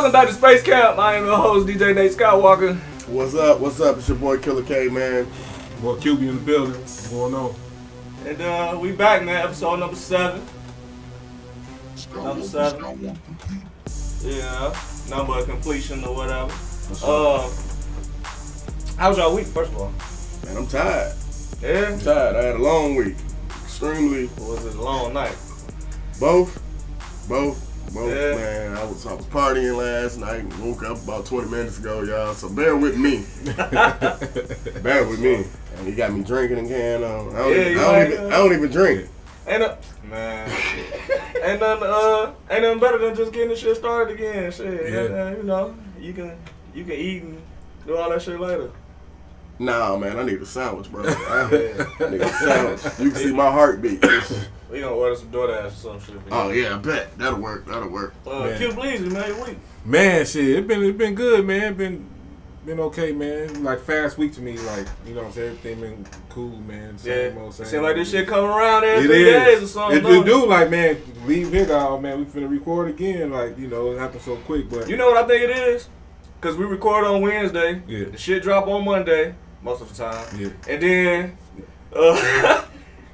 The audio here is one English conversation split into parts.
Welcome back to Space Camp. I am your host, DJ Nate Skywalker. What's up? What's up? It's your boy Killa K, man. Boy Cubie in the building. What's going on? And we back, man. Episode number 7. Number 7. Yeah, number of completion or whatever. How was y'all week, first of all? Man, I'm tired. Yeah? I'm tired. I had a long week. Extremely. Or was it a long night? Both, Yeah. man. I was partying last night and woke up about 20 minutes ago, y'all. So bear with me. Bear with me. And he got me drinking again. I don't even drink. Ain't nothing better than just getting the shit started again. Shit, Yeah. you know, you can eat and do all that shit later. Nah, man, I need a sandwich, bro. I need a sandwich. You can see my heartbeat. We gonna order some DoorDash or some shit. Oh yeah, I bet that'll work. Q Bleezy, man, your week. Man, shit, it been good, man. Been okay, man. Like fast week to me, like, you know what I'm saying? Everything been cool, man. Same old. Seem like this shit coming around every 3 is. days or something. It do, like, man, leave here, dog, man. We finna record again, like, you know, it happened so quick, but you know what I think it is? Cause we record on Wednesday. Yeah. The shit drop on Monday most of the time. Yeah. And then,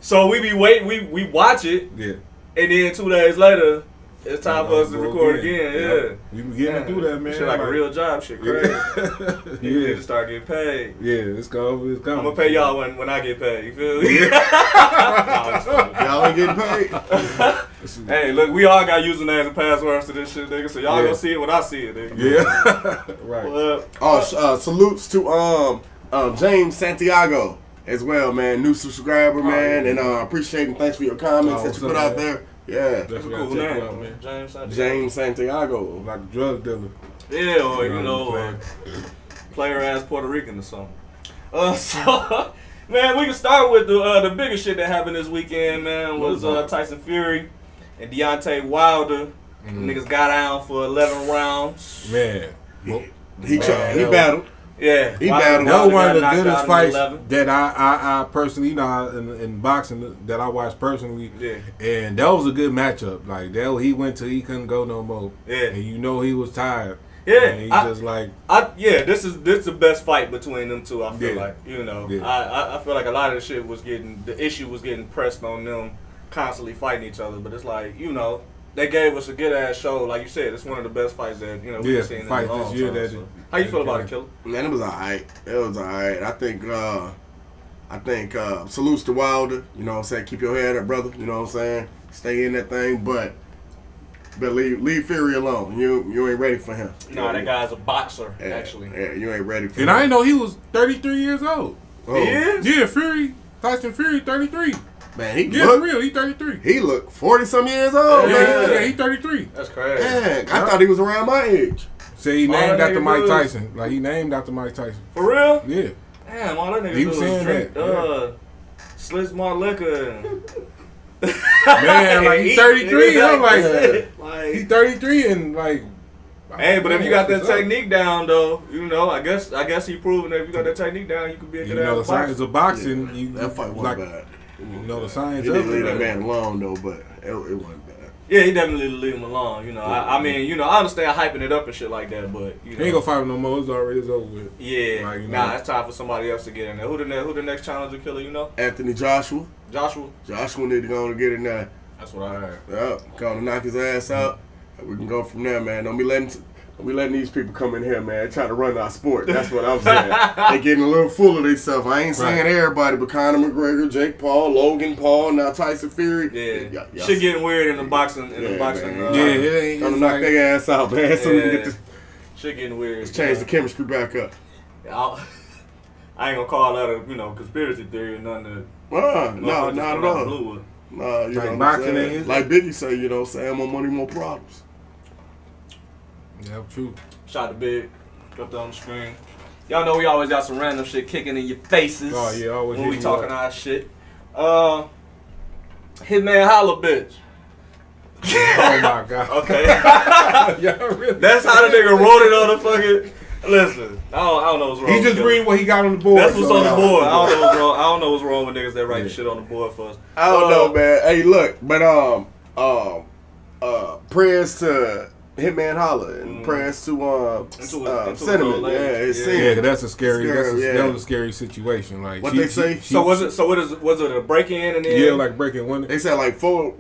so we be waiting. We watch it. Yeah. And then 2 days later, it's time for us to record again. Yeah. We been getting through that, man. Shit like a real job. Shit crazy. Yeah. You need to start getting paid. Yeah, it's coming. I'm gonna pay y'all when I get paid. You feel me? Y'all ain't getting paid. Hey, look, we all got usernames and passwords to this shit, nigga. So y'all gonna see it when I see it, nigga. Yeah. Right. Salutes to James Santiago as well, man. New subscriber, man, and appreciate and thanks for your comments that you put out there. Yeah, Definitely Cool gotta check name, you out, man. James Santiago. Like a drug dealer. Yeah, or you know, player ass Puerto Rican or something. So, man, we can start with the biggest shit that happened this weekend, man. Was Tyson Fury and Deontay Wilder. Niggas got down for 11 rounds. Man. He battled. Yeah, he battled. That was one of the knocked goodest out in fights 11. that I personally, you know, in boxing that I watched personally. Yeah. And that was a good matchup. Like that, he went till he couldn't go no more. Yeah. And you know he was tired. Yeah. And he just like. This is the best fight between them two. I feel like, you know, Yeah. I feel like a lot of the shit the issue was getting pressed on them constantly fighting each other. But it's like, you know, they gave us a good ass show. Like you said, it's one of the best fights that we've seen in a long this year. time. How you feel about it, Killa? Man, it was alright. I think salutes to Wilder. You know what I'm saying? Keep your head up, brother. You know what I'm saying? Stay in that thing, but leave Fury alone. You ain't ready for him. Nah, that guy's a boxer, actually. Yeah, you ain't ready for him. And I didn't know he was 33 years old. Oh. He is? Yeah, Tyson Fury, 33. Man, he Yeah, for real, he 33. He look 40-some years old, man. Yeah, he 33. That's crazy. Man, I thought he was around my age. Say he named that after nigga Mike was- Tyson. Like he named after Mike Tyson. For real? Yeah. Damn, all that nigga He do was is saying drink, that, Slits more liquor. Man, like he's 33. I'm like, like, he's 33 and like. hey, but if you got that what's up? technique down, though, you know, I guess he proven that if you got that technique down, you could be a You good know the ass science boxer. of boxing. Yeah, You, that fight wasn't like, bad. You know the science He of didn't leave that it. man alone though, but it wasn't bad. Yeah, he definitely leave him alone. You know, I mean, you know, I understand hyping it up and shit like that, but you know, He ain't gonna fight no more. It's over with. yeah, Like, you know. it's time for somebody else to get in there. Who the next challenger, Killer? You know, Anthony Joshua need to go and get in there. that's what I heard. Yeah, going to knock his ass out. We can go from there, man. Don't be letting these people come in here, man. Try to run our sport. That's what I'm saying. They getting a little full of themselves. I ain't saying everybody, but Conor McGregor, Jake Paul, Logan Paul, now Tyson Fury. Yeah, shit getting weird in the boxing. Man. It ain't. Gonna knock their ass out, man. So we can get this. Shit getting weird. Let's change the chemistry back up. I ain't gonna call that a conspiracy theory or nothing. No, not at all. Blue. Nah, you Like know what boxing I'm saying? ain't- Like Biggie say, you know what I'm saying? More money, more problems. Yeah, true. Shot the big, up there on the screen. Y'all know we always got some random shit kicking in your faces. Oh, yeah, always when we hit you talking up. our shit. Hitman holla, bitch. Oh my god. Okay. Yeah, really. That's how the nigga wrote it on the fucking. Listen, I don't know what's wrong. He just with reading what he got on the board. That's what's so- on the board. I don't know what's wrong. I don't know what's wrong with niggas that write the shit on the board for us. I don't know, man. Hey, look, but prayers to Hitman Holla and prayers to Cinnamon. Yeah, that's a scary. That was a scary situation. Like what they say. So was it a break in and then? Yeah, like breaking one. They said like four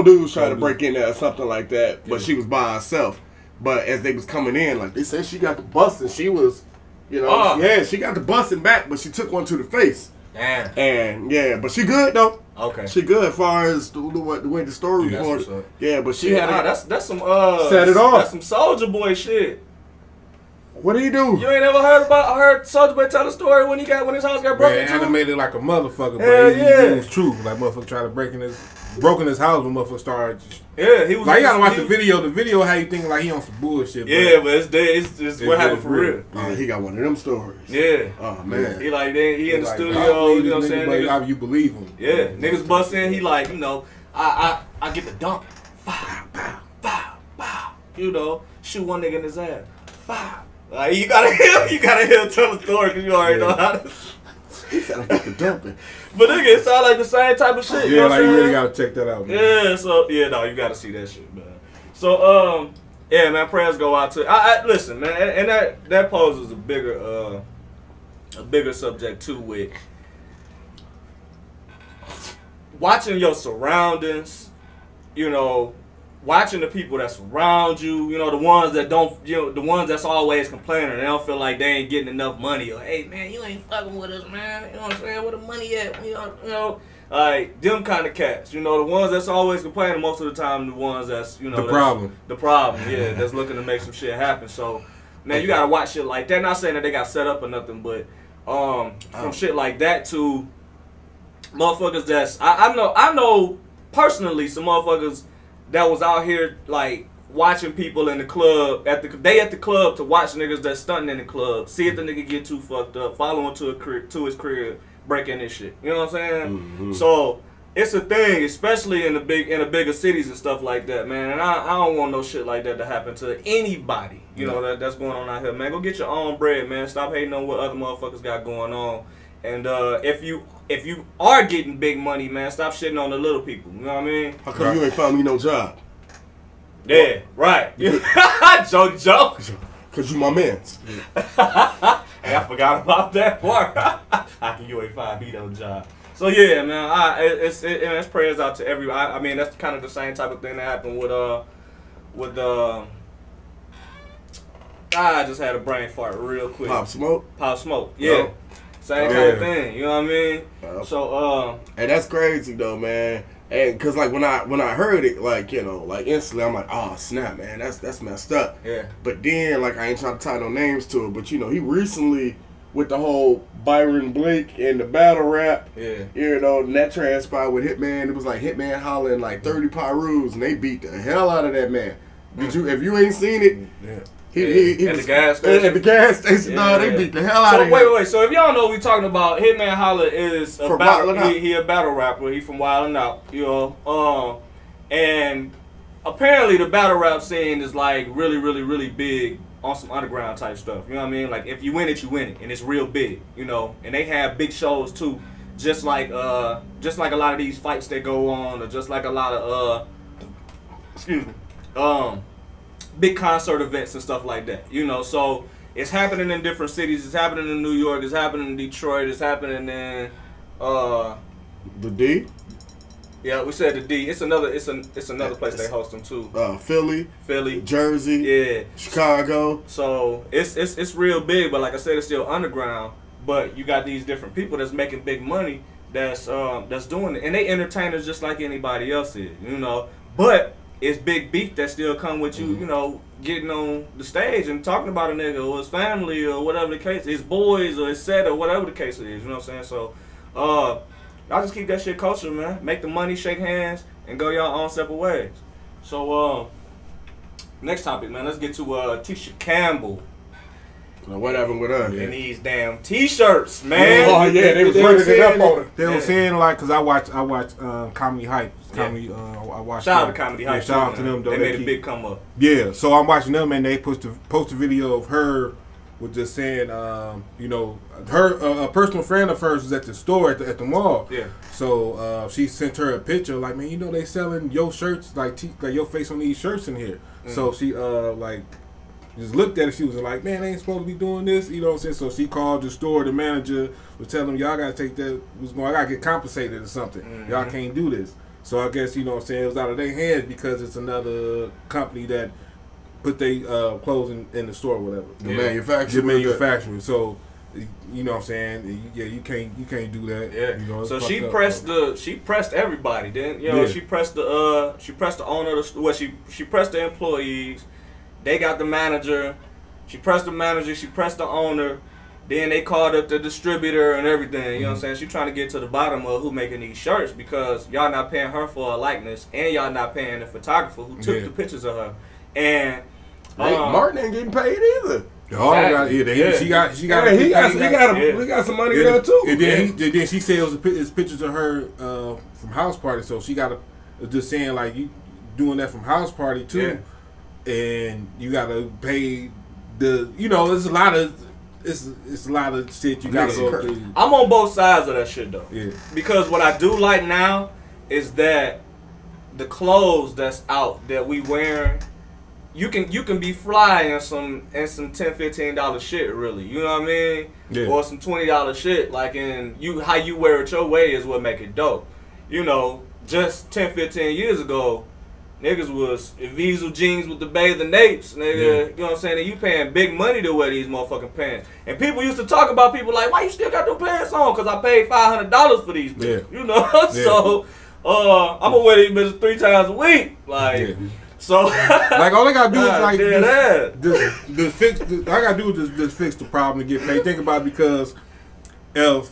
dudes trying to break in there or something like that, but she was by herself. But as they was coming in, like they said, she got the busting. She was, she got the busting back, but she took one to the face. Damn. And but she good though. Okay. She good as far as the way the story reported. Yeah, but she had that's some set it off. That's some Soldier Boy shit. What do you do? You ain't ever heard Soldier Boy tell the story when his house got broken into? Animated like a motherfucker, but it was true. Like motherfucker tried to broke in his house when motherfucker started. Yeah, he was like, you gotta watch the video. The video how you think like he on some bullshit. Yeah, but it's what happened for real. He got one of them stories. Yeah. Oh man. He in the studio. You know what I'm saying? How you believe him? Yeah, niggas bust in. He like, I get the dump. Bow, bow, bow, bow. Shoot one nigga in his ass. Bow. Like you gotta hear tell the story because you already know how to. He said I get the dumping. But nigga, it sound like the same type of shit. Yeah, you know like you really gotta check that out, man. Yeah, so you gotta see that shit, man. So yeah, man, prayers go out to I listen, man, and that poses a bigger subject too with watching your surroundings, watching the people that surround you, the ones that don't, the ones that's always complaining, they don't feel like they ain't getting enough money, or hey man, you ain't fucking with us, man. You know what I'm saying? Where the money at? Like them kind of cats. The ones that's always complaining most of the time, the ones that's the problem. The problem, yeah, that's looking to make some shit happen. So man, you gotta watch shit like that. Not saying that they got set up or nothing, but from shit like that to motherfuckers that's I know personally some motherfuckers that was out here like watching people in the club at the club to watch niggas that's stunting in the club, see if the nigga get too fucked up, follow him to his crib, breaking this shit. You know what I'm saying? Mm-hmm. So it's a thing, especially in the bigger cities and stuff like that, man. And I don't want no shit like that to happen to anybody. That's going on out here, man. Go get your own bread, man. Stop hating on what other motherfuckers got going on. And if you are getting big money, man, stop shitting on the little people. You know what I mean? How come you ain't found me no job? Yeah, right. Joe. Cause you my mans. Hey, I forgot about that part. How can you ain't find me no job? So yeah, man, it's prayers out to everybody. I mean, that's kind of the same type of thing that happened with I just had a brain fart real quick. Pop Smoke, yeah. Yep. Same kind of thing, you know what I mean? Yep. So and that's crazy though, man. And cause like when I heard it, like like instantly I'm like, oh snap, man, that's messed up. Yeah. But then like I ain't trying to tie no names to it, but he recently with the whole Byron Blake and the battle rap, and that transpired with Hitman. It was like Hitman hollering like 30 Pyrus, and they beat the hell out of that man. If you ain't seen it, he at was, the gas station. At the gas station, they beat the hell out of him. Wait. So if y'all know what we talking about, Hitman Holla is a battle. He a battle rapper. He from Wildin' Out, and apparently the battle rap scene is like really, really, really big on some underground type stuff. You know what I mean? Like if you win it, and it's real big. And they have big shows too, just like a lot of these fights that go on, or just like a lot of big concert events and stuff like that. So it's happening in different cities. It's happening in New York. It's happening in Detroit. It's happening in the D. Yeah, we said the D. It's another place they host them too. Philly, Jersey, yeah, Chicago. So it's real big, but like I said, it's still underground. But you got these different people that's making big money that's doing it, and they entertainers just like anybody else is, But it's big beef that still come with you, getting on the stage and talking about a nigga or his family or whatever the case, his boys or his set or whatever the case it is. You know what I'm saying? So, y'all just keep that shit kosher, man. Make the money, shake hands, and go y'all own separate ways. So, next topic, man. Let's get to Tisha Campbell. What happened with her? And these damn T-shirts, man. Oh yeah, they was running it up on her. They were saying like, cause I watch Comedy Hype. I watch. Shout out to Comedy Hype. Shout out to them. They made a big come up. Yeah, so I'm watching them and they post a video of her was just saying, her a personal friend of hers was at the store at the mall. Yeah. So she sent her a picture like, man, they selling your shirts like your face on these shirts in here. So she just looked at it. She was like, man, they ain't supposed to be doing this. You know what I'm saying? So she called the store. The manager was telling them, y'all gotta take that. I gotta get compensated or something. Mm-hmm. Y'all can't do this. So I guess, you know what I'm saying, it was out of their hands because it's another company that put their clothes in the store or whatever. The manufacturer. So, you know what I'm saying, yeah, you can't do that. Yeah. So she pressed everybody, then she pressed the owner of the she pressed the employees, they got the manager, she pressed the owner. Then they called up the distributor and everything. You know what I'm saying? She trying to get to the bottom of who making these shirts because y'all not paying her for a likeness and y'all not paying the photographer who took the pictures of her. And Martin ain't getting paid either. He got some money there too. And then she said it was pictures of her from house party. So she got just saying like you doing that from house party too, and you got to pay there's a lot of. It's a lot of shit you gotta go through. I'm on both sides of that shit though. Yeah. Because what I do like now is that the clothes that's out that we wearing, you can be fly in some $10-$15 shit really. You know what I mean? Yeah. Or some $20 shit. Like how you wear it your way is what make it dope. Just 10-15 years ago, niggas was Visual jeans with the bathing apes, nigga. Yeah. You know what I'm saying? And you paying big money to wear these motherfucking pants. And people used to talk about people like, why you still got them pants on? Because I paid $500 for these bitches. Yeah. You know? Yeah. So, I'm going to wear these bitches 3 times a week. Like, so. Like, all they got to do is, like, fix just fix the problem and get paid. Think about it because the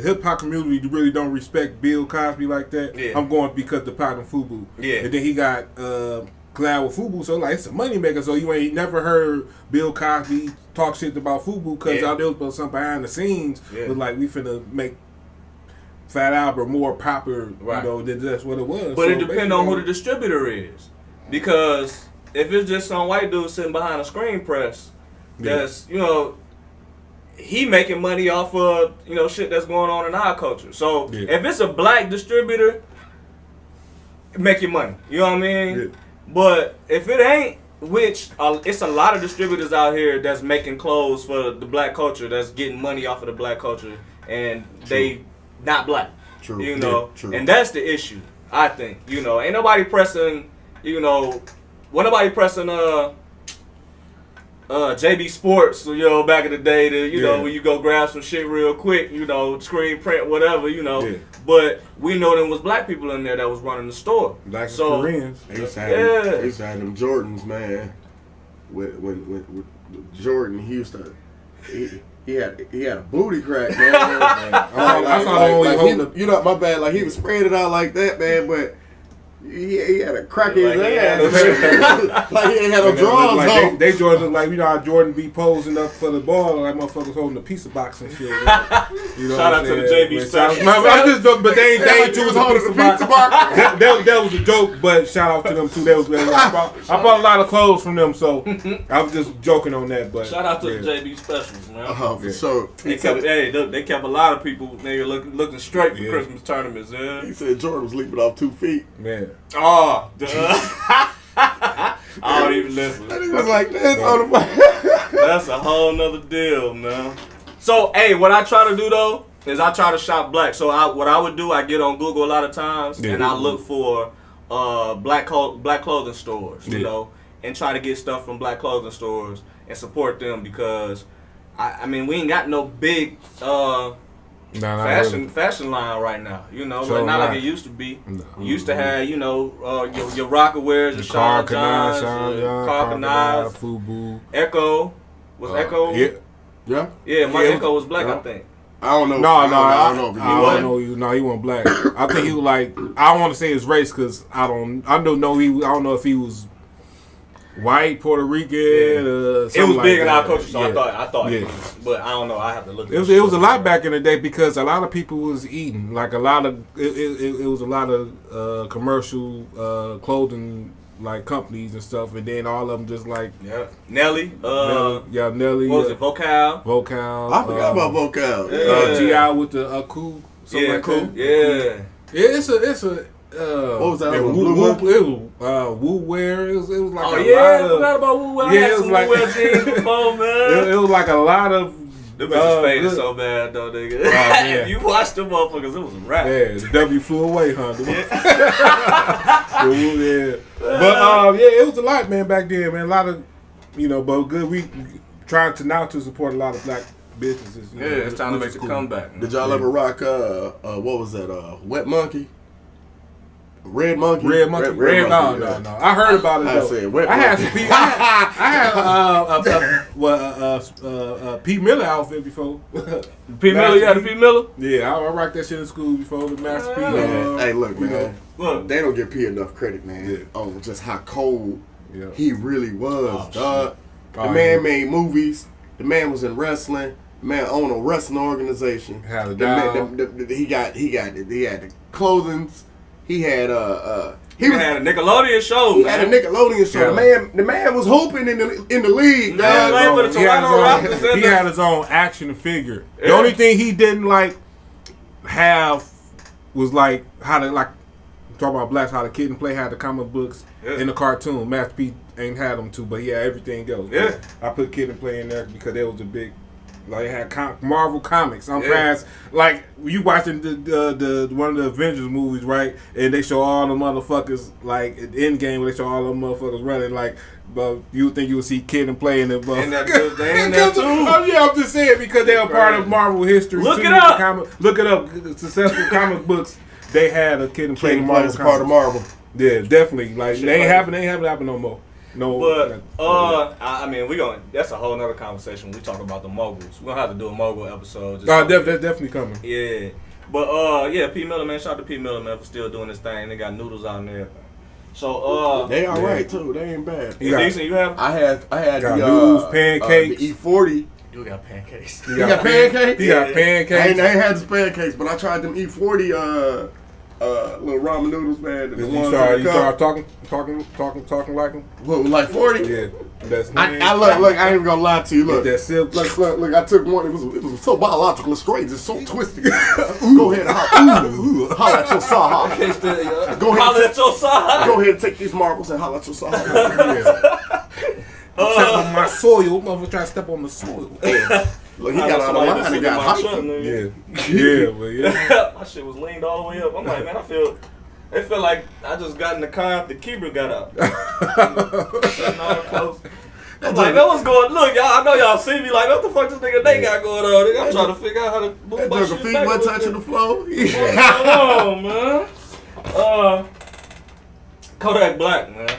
hip hop community really don't respect Bill Cosby like that. Yeah. I'm going because the pot and FUBU. Yeah. And then he got collab with FUBU, so like it's a money maker. So you ain't never heard Bill Cosby talk shit about FUBU because out there was something behind the scenes. Yeah. But like we finna make Fat Albert more popular. Right. That's what it was. But so it depends on who the distributor is, because if it's just some white dude sitting behind a screen press, that's he making money off of shit that's going on in our culture. So if it's a black distributor, make your money. You know what I mean? Yeah. But if it ain't, which it's a lot of distributors out here that's making clothes for the black culture, that's getting money off of the black culture, and they not black. True. True. And that's the issue. I think ain't nobody pressing. When nobody pressing JB Sports, back in the day, when you go grab some shit real quick, screen print, whatever, Yeah. But we know there was black people in there that was running the store. Black Koreans. They used to have them Jordans, man. With Jordan, he used to. He had a booty crack, man. My bad. Like he was spreading it out like that, man, but. He had a crack in his ass. Like he ain't had no drawers on. They Jordan look like how Jordan be posing up for the ball, like motherfuckers holding a pizza box and shit. Shout out to the JB special. But they ain't too holding the pizza box. That was a joke, but shout out to them too. I bought a lot of clothes from them, so I was just joking on that. But shout out to the JB specials, man. For sure. They kept a lot of people looking straight for Christmas tournaments. Yeah. He said Jordan was leaping off 2 feet. Man. Oh, I don't even listen. That was like this on the That's a whole nother deal, man. So, what I try to do though is I try to shop black. So, what I would do, I get on Google a lot of times and I look for black clothing stores, and try to get stuff from black clothing stores and support them because I mean we ain't got no big fashion line right now, not like it used to be. No. You used to have, your Rockawares, your Sean Johns, Carl Kanai, FUBU, Echo. Was Echo? Yeah. Yeah, my Echo was black, I think. I don't know. I don't know. No, he wasn't black. I think he was like. I don't want to say his race because I don't know if he was white, Puerto Rican. It was big in our culture, so I thought. Yeah. But I don't know. I have to look. It was a lot back in the day because a lot of people was eating. Like a lot of it was a lot of commercial clothing like companies and stuff, and then all of them just like Nelly. Nelly. What was it? Vocal. Vocal. I forgot about Vocal. T.I. with the Cool. Yeah, cool. Yeah. It's a. What was that? It was Woo Wear. It was like I lot forgot about Woo Wear. Yeah, I had it was some like Woo Wear jeans before, man. It was like a lot of. Them bitches faded so bad, though, nigga. If you watched them motherfuckers, it was a rap. Yeah, the W flew away, huh? Yeah. But it was a lot, man, back then, man. A lot of, but good. We trying to support a lot of black businesses. It's time to make a comeback. Man. Did y'all ever rock? What was that? Wet Monkey. Red Monkey. Red Monkey. No. I heard about it though. I had some P Miller outfit before. P Miller, you had a P Miller? Yeah, I rocked that shit in school before the Master P. Hey, look, man. Look, they don't give P enough credit, man. On just how cold he really was, dog. The man made movies. The man was in wrestling. The man owned a wrestling organization. Had a dog. He had the clothing. He had He had a Nickelodeon show. He had a Nickelodeon show. Yeah. The man was hooping in the league. He had his own action figure. The only thing he didn't have was how to talk about blacks, how the Kid and Play had the comic books in the cartoon. Master P ain't had them too, but he had everything else. Yeah. I put Kid and Play in there because there was a big. It had Marvel comics. I'm fast. You watching the one of the Avengers movies, right? And they show all the motherfuckers at the end game where they show all the motherfuckers running but you would think you would see Kid and Play in the they in there too. I'm just saying because they are part of Marvel history. Look it up. Look it up. Successful comic books. They had a Kid and Play in Marvel. Part of Marvel. Yeah, definitely. They ain't happen no more. No, but I mean, that's a whole nother conversation. We talk about the moguls. We're gonna have to do a mogul episode. That's definitely coming. Yeah, but P Miller, man. Shout out to P Miller, man, for still doing this thing. They got noodles out in there. So they all right too. They ain't bad. You decent? You have? I had the noodles, pancakes. The E40. You got pancakes. You got pancakes? You got pancakes. I ain't had the pancakes, but I tried them E40 little ramen noodles, man. You start talking like them? What, like 40? Yeah. That's look, I ain't even gonna lie to you. Look, that silk. Look, I took one. It was so biological, it's crazy. It's so twisted. Go ahead and holler at your saha. Go ahead and take these marbles and holler at your saha. Step on my soil. Motherfucker trying to step on the soil. Look, he got out of line and got hot. Yeah. My shit was leaned all the way up. I'm like, man, it felt like I just got in the car after Cubie got out. I'm like, that was going. Look, y'all. I know y'all see me. Like, what the fuck this nigga they got going on? I'm trying to figure out how to move my shit back. Feet touching the floor. Come on, man. Kodak Black, man.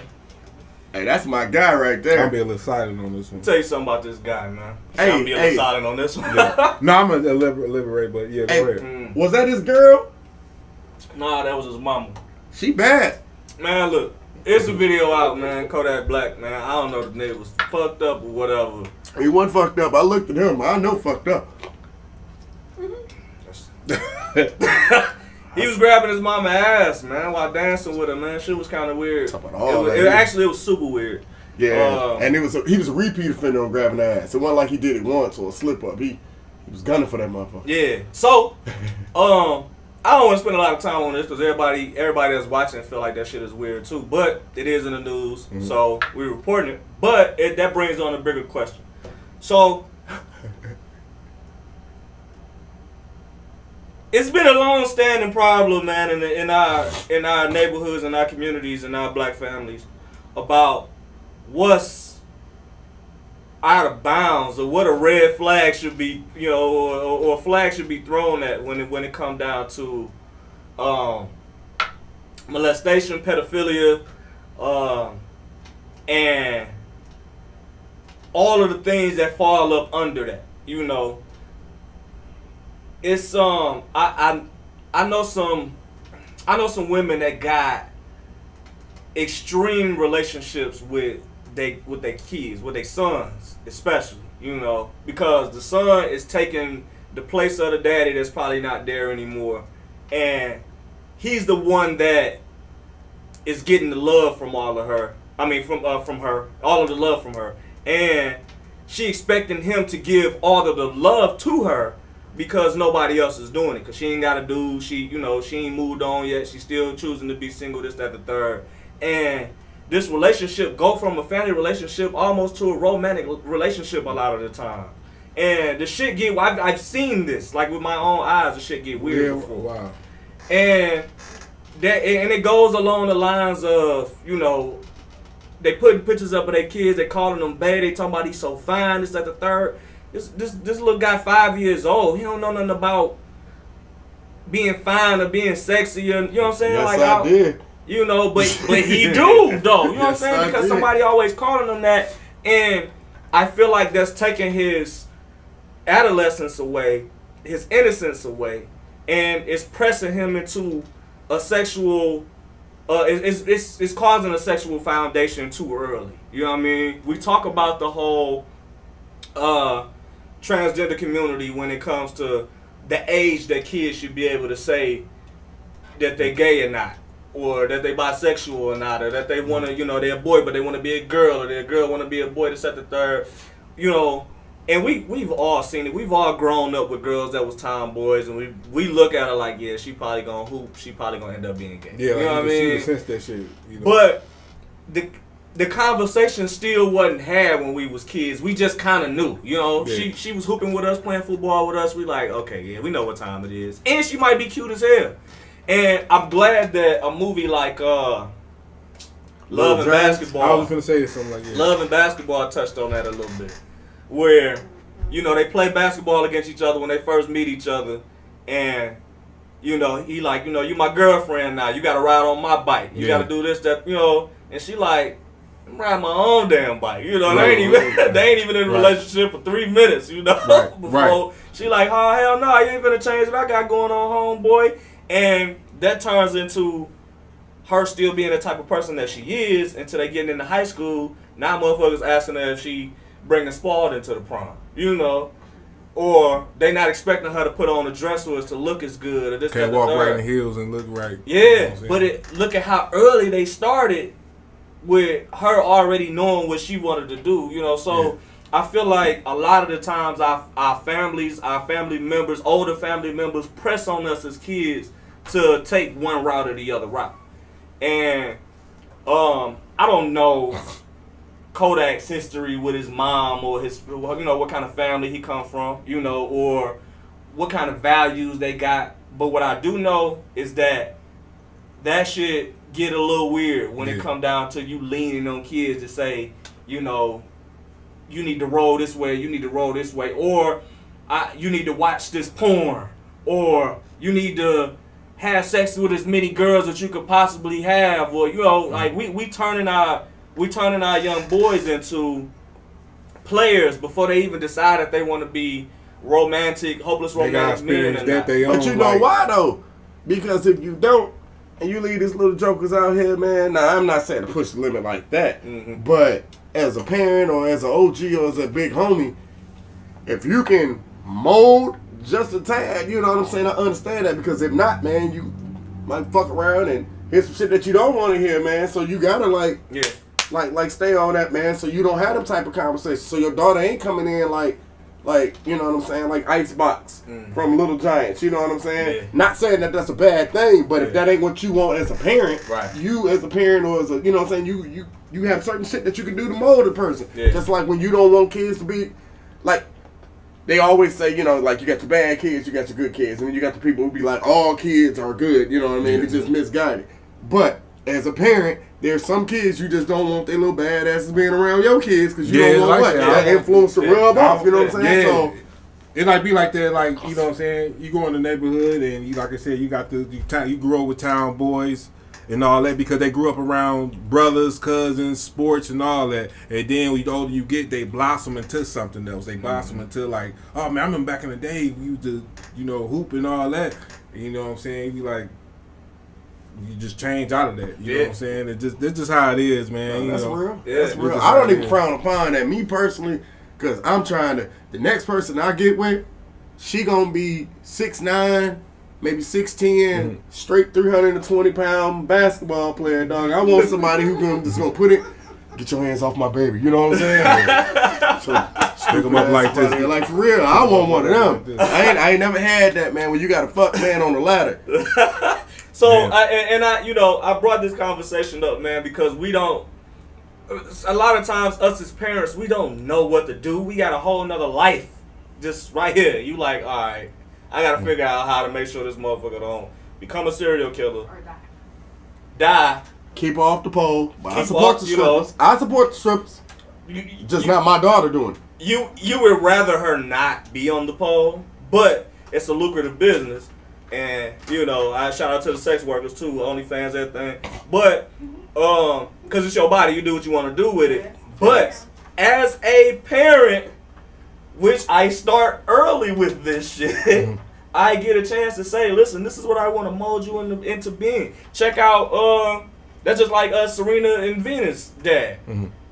Hey, that's my guy right there. I'm be a little silent on this one. Tell you something about this guy, man. I'm be a little silent on this one. No, I'm gonna elaborate, but go ahead. Was that his girl? Nah, that was his mama. She bad. Man, look, it's a video out, man. Kodak Black, man. I don't know if the nigga was fucked up or whatever. He wasn't fucked up. I looked at him. I know fucked up. He was grabbing his mama ass, man, while dancing with her, man. Shit was kind of weird. It was super weird. Yeah, and he was a repeat offender on grabbing her ass. It wasn't like he did it once or a slip up. He was gunning for that motherfucker. Yeah. So, I don't want to spend a lot of time on this because everybody that's watching feel like that shit is weird too. But it is in the news, so we're reporting it. But that brings on a bigger question. So. It's been a long-standing problem, man, in our neighborhoods, in our communities, in our black families, about what's out of bounds or what a red flag should be, or a flag should be thrown at when it comes down to molestation, pedophilia, and all of the things that fall up under that, It's I know some women that got extreme relationships with their kids, with their sons, especially, because the son is taking the place of the daddy that's probably not there anymore, and he's the one that is getting the love from all of her. I mean, from her, all of the love from her, and she expecting him to give all of the love to her because nobody else is doing it. Because she ain't got a dude. She ain't moved on yet. She's still choosing to be single. This, that, the third, and this relationship go from a family relationship almost to a romantic relationship a lot of the time. And the shit get, I've seen this, like with my own eyes, the shit get weird before. Wow. And it goes along the lines of, they putting pictures up of their kids, they calling them bae, they talking about he's so fine, this, that, the third. This little guy 5 years old, he don't know nothing about being fine or being sexy, or, you know what I'm saying? Yes, like I did. But he do though. You know what I'm saying? Because somebody always calling him that, and I feel like that's taking his adolescence away, his innocence away, and it's pressing him into a sexual. It's causing a sexual foundation too early. You know what I mean? We talk about the whole transgender community when it comes to the age that kids should be able to say that they gay or not, or that they bisexual or not, or that they want to, they're a boy but they want to be a girl, or they're a girl want to be a boy, to set the third, and we've all seen it. We've all grown up with girls that was tomboys, and we look at her like, yeah, she probably gonna hoop, she probably gonna end up being gay. Yeah, you know what I mean? Sense that shit. But the conversation still wasn't had when we was kids. We just kind of knew, Yeah. She was hooping with us, playing football with us. We like, okay, yeah, we know what time it is, and she might be cute as hell. And I'm glad that a movie like Love and Basketball. I was gonna say something like that. Love and Basketball touched on that a little bit, where they play basketball against each other when they first meet each other, and he like, you my girlfriend now. You got to ride on my bike. You got to do this, that, and she like, I'm riding my own damn bike. They ain't even in a relationship for 3 minutes. Before she like, oh hell no, you ain't gonna change what I got going on, homeboy. And that turns into her still being the type of person that she is until they get into high school. Now motherfuckers asking her if she bringing Spalding to the prom, or they not expecting her to put on a dress or to look as good, or this. Can't walk right in heels and look right. Yeah, but look at how early they started with her already knowing what she wanted to do, So yeah. I feel like a lot of the times our family members, older family members, press on us as kids to take one route or the other route. And I don't know Kodak's history with his mom, or his, what kind of family he come from, or what kind of values they got. But what I do know is that shit get a little weird when it come down to you leaning on kids to say, you need to roll this way, you need to roll this way, or you need to watch this porn, or you need to have sex with as many girls that you could possibly have, or like we turning our young boys into players before they even decide if they want to be hopeless romantic men or not. But you know why though? Because if you don't, and you leave these little jokers out here, man. Now I'm not saying to push the limit like that, but as a parent or as an OG or as a big homie, if you can mold just a tad, you know what I'm saying? I understand that, because if not, man, you might fuck around and hear some shit that you don't want to hear, man. So you gotta like stay on that, man. So you don't have them type of conversations. So your daughter ain't coming in like you know what I'm saying, like Icebox from Little Giants. You know what I'm saying? Yeah. Not saying that that's a bad thing, but if that ain't what you want as a parent, you as a parent or as a, you know what I'm saying, you have certain shit that you can do to mold a person. Yeah. Just like when you don't want kids to be like. They always say, like you got your bad kids, you got your good kids, and then you got the people who be like, all kids are good, you know what I mean? It's just misguided. But as a parent, there's some kids you just don't want their little badasses being around your kids, because you don't want that influence to rub off, you know what I'm saying? Yeah. So it might be like that, like, you know what I'm saying? You go in the neighborhood and you, like I said, you grew up with town boys and all that, because they grew up around brothers, cousins, sports, and all that. And then the older you get, they blossom into something else. They blossom into like, oh man, I remember back in the day we used to, hoop and all that. And you know what I'm saying? You just change out of that. You know what I'm saying? That's just how it is, man. That's real. Yeah, that's real. I don't even frown upon that, me personally, because I'm trying to. The next person I get with, she gonna be 6'9", maybe 6'10", straight 320-pound basketball player, dog. I want somebody who just gonna put it. Get your hands off my baby. You know what I'm saying? Stick them up like this. Like for real, I want one of them. I ain't never had that, man. When you got a fuck man on the ladder. So I brought this conversation up, man, because we don't. A lot of times, us as parents, we don't know what to do. We got a whole nother life just right here. You like, all right, I gotta figure out how to make sure this motherfucker don't become a serial killer Or die. Keep off the pole. But I Keep support off, the you know. strippers. I support the strippers. Just not my daughter doing it. You would rather her not be on the pole, but it's a lucrative business. And, I shout out to the sex workers too, OnlyFans, everything. But, because it's your body, you do what you want to do with it. But, as a parent, which I start early with this shit, I get a chance to say, listen, this is what I want to mold you into being. Check out, that's just like Serena and Venus' dad.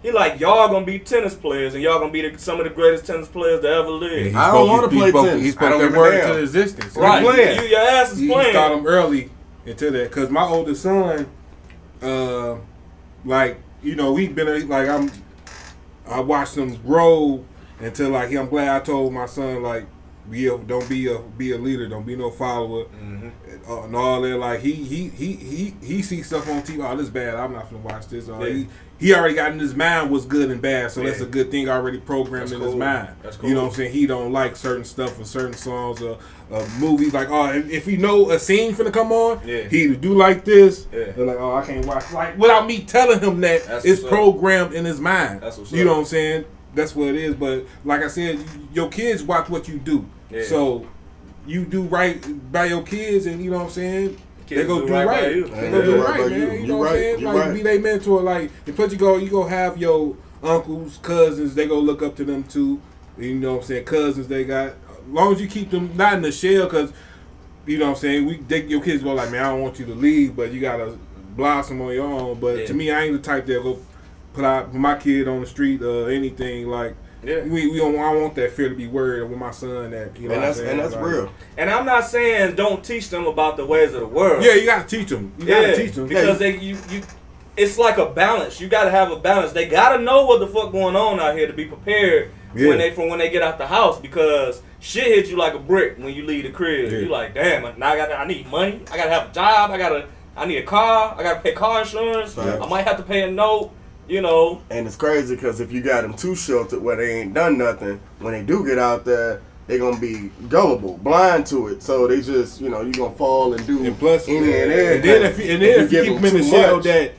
He like, y'all gonna be tennis players, and y'all gonna be some of the greatest tennis players to ever live. Yeah, I don't want to play tennis. He spoke that word into existence. Right, playing. your ass is He playing. started him early into that, because my oldest son, we've been I watched him grow until I'm glad I told my son don't be a leader, don't be no follower, and all that. He sees stuff on TV. Oh, this bad. I'm not gonna watch this. He already got in his mind what's good and bad, so that's a good thing already programmed in his mind. That's cool. You know what I'm saying? He don't like certain stuff or certain songs or movies. Like, if he know a scene finna come on, he either do like this. They're like, I can't watch. Like, without me telling him that, it's programmed in his mind. That's what's you know what I'm saying? That's what it is. But like I said, your kids watch what you do. So you do right by your kids, and you know what I'm saying? They go do right. They go do right, man. You know what I'm saying? Like, be their mentor. Like, plus you go have your uncles, cousins. They go look up to them too. You know what I'm saying? Cousins they got. As long as you keep them not in the shell, because you know what I'm saying. Your kids go like, man, I don't want you to leave, but you gotta blossom on your own. But to me, I ain't the type that go put my kid on the street or anything like. We don't. I want that fear to be worried with my son. That you know, and that's real. And I'm not saying don't teach them about the ways of the world. Yeah, you gotta teach them. You gotta teach them because it's like a balance. You gotta have a balance. They gotta know what the fuck going on out here to be prepared when they get out the house, because shit hits you like a brick when you leave the crib. You like, damn, now I need money. I gotta have a job. I need a car. I gotta pay car insurance. I might have to pay a note. And it's crazy because if you got them too sheltered where they ain't done nothing, when they do get out there, they gonna be gullible, blind to it. So they just, you gonna fall and do any and everything. And then if you keep them in the shell that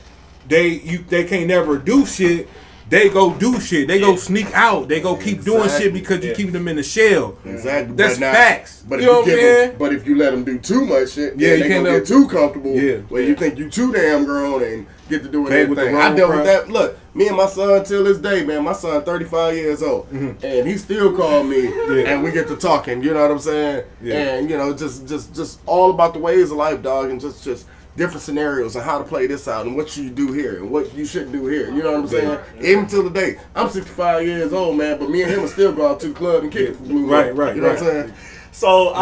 they can't never do shit, they go do shit. They go sneak out. They go keep doing shit because you keep them in the shell. Exactly. That's facts. But you know what I'm saying? But if you let them do too much shit, you they gonna get too comfortable. Where you think you too damn grown and get to do everything. I dealt with that. Look, me and my son till this day, man. My son 35 years old, and he still call me, and we get to talking. You know what I'm saying? And just all about the ways of life, dog, and just different scenarios and how to play this out and what you do here and what you shouldn't do here. You know what I'm saying? Even till the day. I'm 65 years old, man, but me and him will still go out to the club and kick it for Blue. Right. You know what I'm saying? So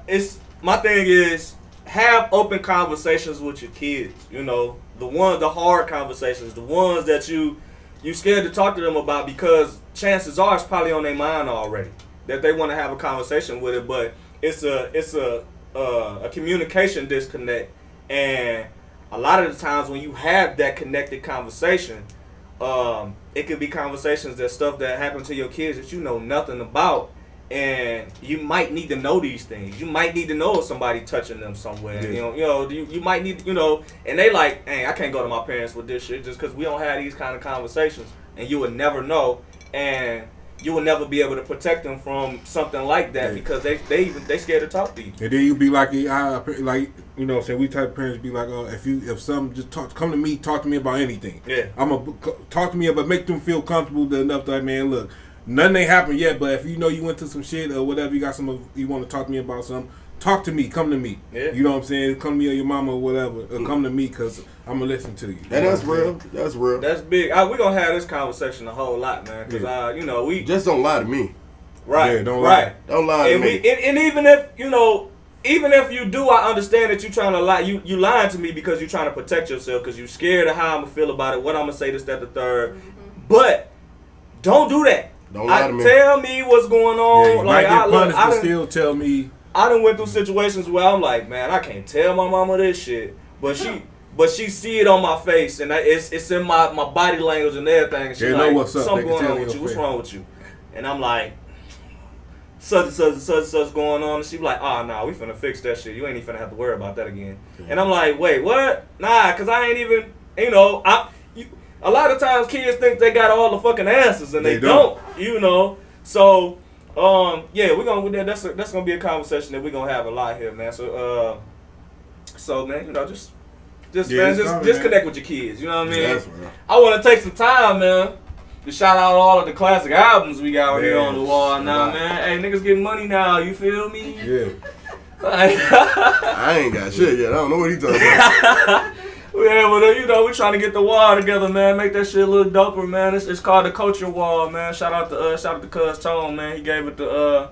it's my thing is have open conversations with your kids. The hard conversations, the ones that you scared to talk to them about, because chances are it's probably on their mind already that they want to have a conversation with it, but it's a communication disconnect. And a lot of the times when you have that connected conversation, it could be conversations stuff that happen to your kids that you know nothing about, and you might need to know these things. You might need to know if somebody touching them somewhere. You might need and they like, hey, I can't go to my parents with this shit just because we don't have these kind of conversations, and you would never know, and you will never be able to protect them from something like that because they scared to talk to you. And then you be like, we type of parents be like, if something just come to me, talk to me about anything. I'm gonna talk to me about, make them feel comfortable enough that, man, look, nothing ain't happened yet, but if you went to some shit or whatever, you got you want to talk to me about something, talk to me, come to me. You know what I'm saying? Come to me or your mama or whatever, or come to me because I'm gonna listen to you. And that's real. That's real. That's big. We're gonna have this conversation a whole lot, man, because we just don't lie to me. Right. Yeah, don't lie. Don't lie to me. And even if even if you do, I understand that you're trying to lie. You lying to me because you're trying to protect yourself because you're scared of how I'm gonna feel about it, what I'm gonna say, this, that, the third. Mm-hmm. But don't do that. Don't lie to me. Tell me what's going on. Yeah, you like might get punished, but done, still tell me. I done went through situations where I'm like, man, I can't tell my mama this shit, but she see it on my face and it's in my body language and everything. And she know like, what's up. something going on with you. What's wrong with you? And I'm like, such going on. And she be like, oh, nah, we finna fix that shit. You ain't even finna have to worry about that again. Yeah. And I'm like, wait, what? Nah, because I ain't even, a lot of times kids think they got all the fucking answers and they don't. So, we're gonna, that's gonna be a conversation that we're gonna have a lot here, man. So man, just connect with your kids. You know what I mean? Yes, I want to take some time, man, to shout out all of the classic albums we got here on the wall now, man. Hey, niggas getting money now. You feel me? Yeah. I ain't got shit yet. I don't know what he talking about. Yeah, well, we're trying to get the wall together, man. Make that shit look doper, man. It's called the Culture Wall, man. Shout out to Cuz Tone, man. He gave it the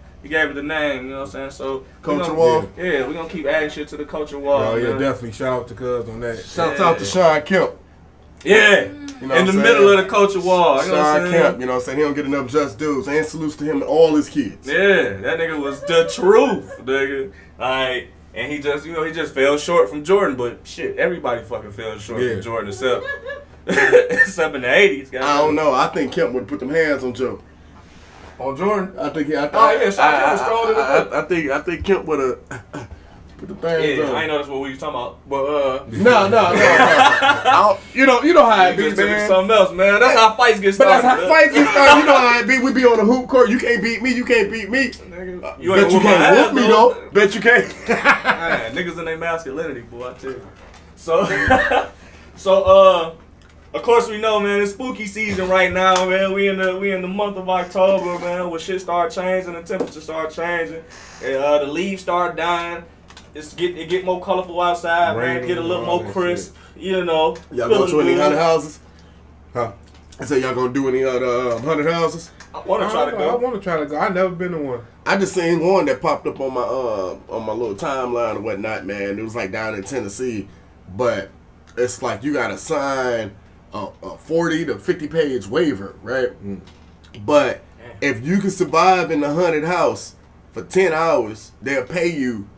name, you know what I'm saying? So Culture Wall. Yeah, we're gonna keep adding shit to the Culture Wall. Oh yeah, definitely. Shout out to Cuz on that. Shout out to Sean Kemp. Yeah. In the middle of the Culture Wall. You know what I'm saying? Kemp, you know what I'm saying? He don't get enough just dues. And salutes to him and all his kids. Yeah, that nigga was the truth, nigga. Alright. And he just fell short from Jordan, but shit, everybody fucking fell short from Jordan except in the 80s. I don't know. I think Kemp would put them hands on Joe. On Jordan? I think I think Kemp would have put the things on. I ain't know that's what we was talking about. But No. You know how it be, man. Something else, man. That's how fights get started. But that's how fights get started. You know how it be. We be on the hoop court. You can't beat me. You can't beat me. You ain't can't whoop me though. Bet you can't. Man, niggas in their masculinity, boy. I tell you. So of course we know, man, it's spooky season right now, man. We in the month of October, man, where shit start changing, the temperature start changing, and the leaves start dying. It get more colorful outside, man. Get a little more crisp, you know. Y'all going to any haunted houses? Huh? I said y'all gonna do any other haunted houses? I want to try to go. I want to try to go. I never been to one. I just seen one that popped up on my little timeline and whatnot, man. It was like down in Tennessee, but it's like you gotta sign a 40 to 50 page waiver, right? Mm. But if you can survive in the haunted house for 10 hours, they'll pay you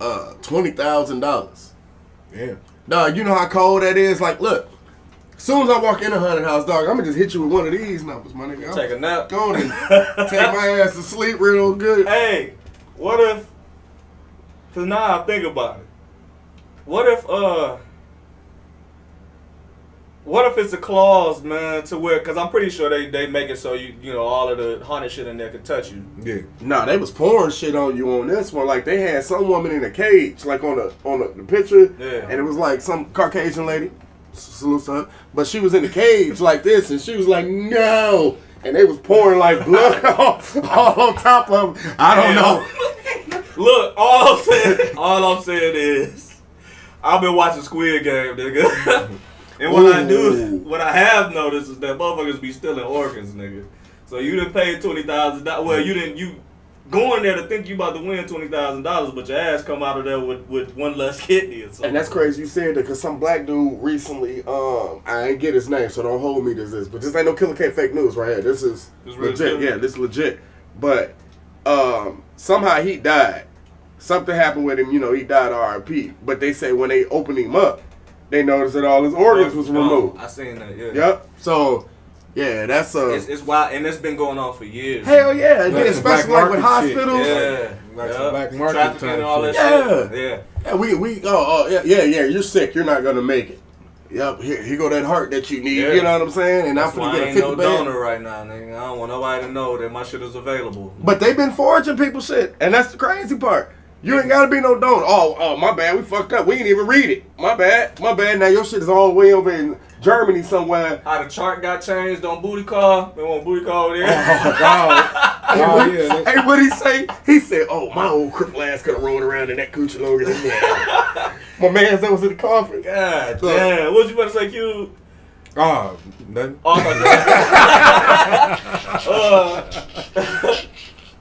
$20,000. Yeah. Dog, you know how cold that is? Like, look, as soon as I walk in a haunted house, dog, I'm gonna just hit you with one of these numbers, my nigga. Take a nap. Go on and take my ass to sleep real good. Hey, what if, cause now I think about it, what if it's a clause, man, to where, cause I'm pretty sure they make it so you know all of the haunted shit in there can touch you. Yeah. Nah, they was pouring shit on you on this one. Like they had some woman in a cage, like on the picture, yeah. And it was like some Caucasian lady, salute to her, but she was in the cage like this, and she was like, no, and they was pouring like blood all on top of them. I don't know. Look, all I'm saying is, I've been watching Squid Game, nigga. And what I have noticed is that motherfuckers be stealing organs, nigga. So you done paid $20,000. Well, you going there to think you about to win $20,000, but your ass come out of there with one less kidney or something. And that's crazy you said that, because some black dude recently, I ain't get his name, so don't hold me to this, but this ain't no Killer K fake news right here. This is legit. Yeah, this is legit. But somehow he died. Something happened with him, you know, he died RIP. But they say when they opened him up, they noticed that all his organs was removed. I seen that, yeah. Yep. So, yeah, that's it's wild, and it's been going on for years. Hell yeah, like especially like with hospitals. Yeah, like some black market trafficking and all that shit. Yeah. Yeah. You're sick. You're not gonna make it. Yep. Here go that heart that you need. Yeah. You know what I'm saying? And that's I'm why gonna I get a ain't 50 no donor right now, nigga. I don't want nobody to know that my shit is available. But they've been forging people shit, and that's the crazy part. You ain't gotta be no donor. Oh, my bad. We fucked up. We ain't even read it. My bad. Now your shit is all the way over in Germany somewhere. How the chart got changed on booty call. They want booty call over there. Oh, God. Hey, what'd he say? He said, oh, my old cripple ass could have rolled around in that coochie longer than that. My man's that was in the coffin. God damn. What you about to say, Cube? Nothing. Oh,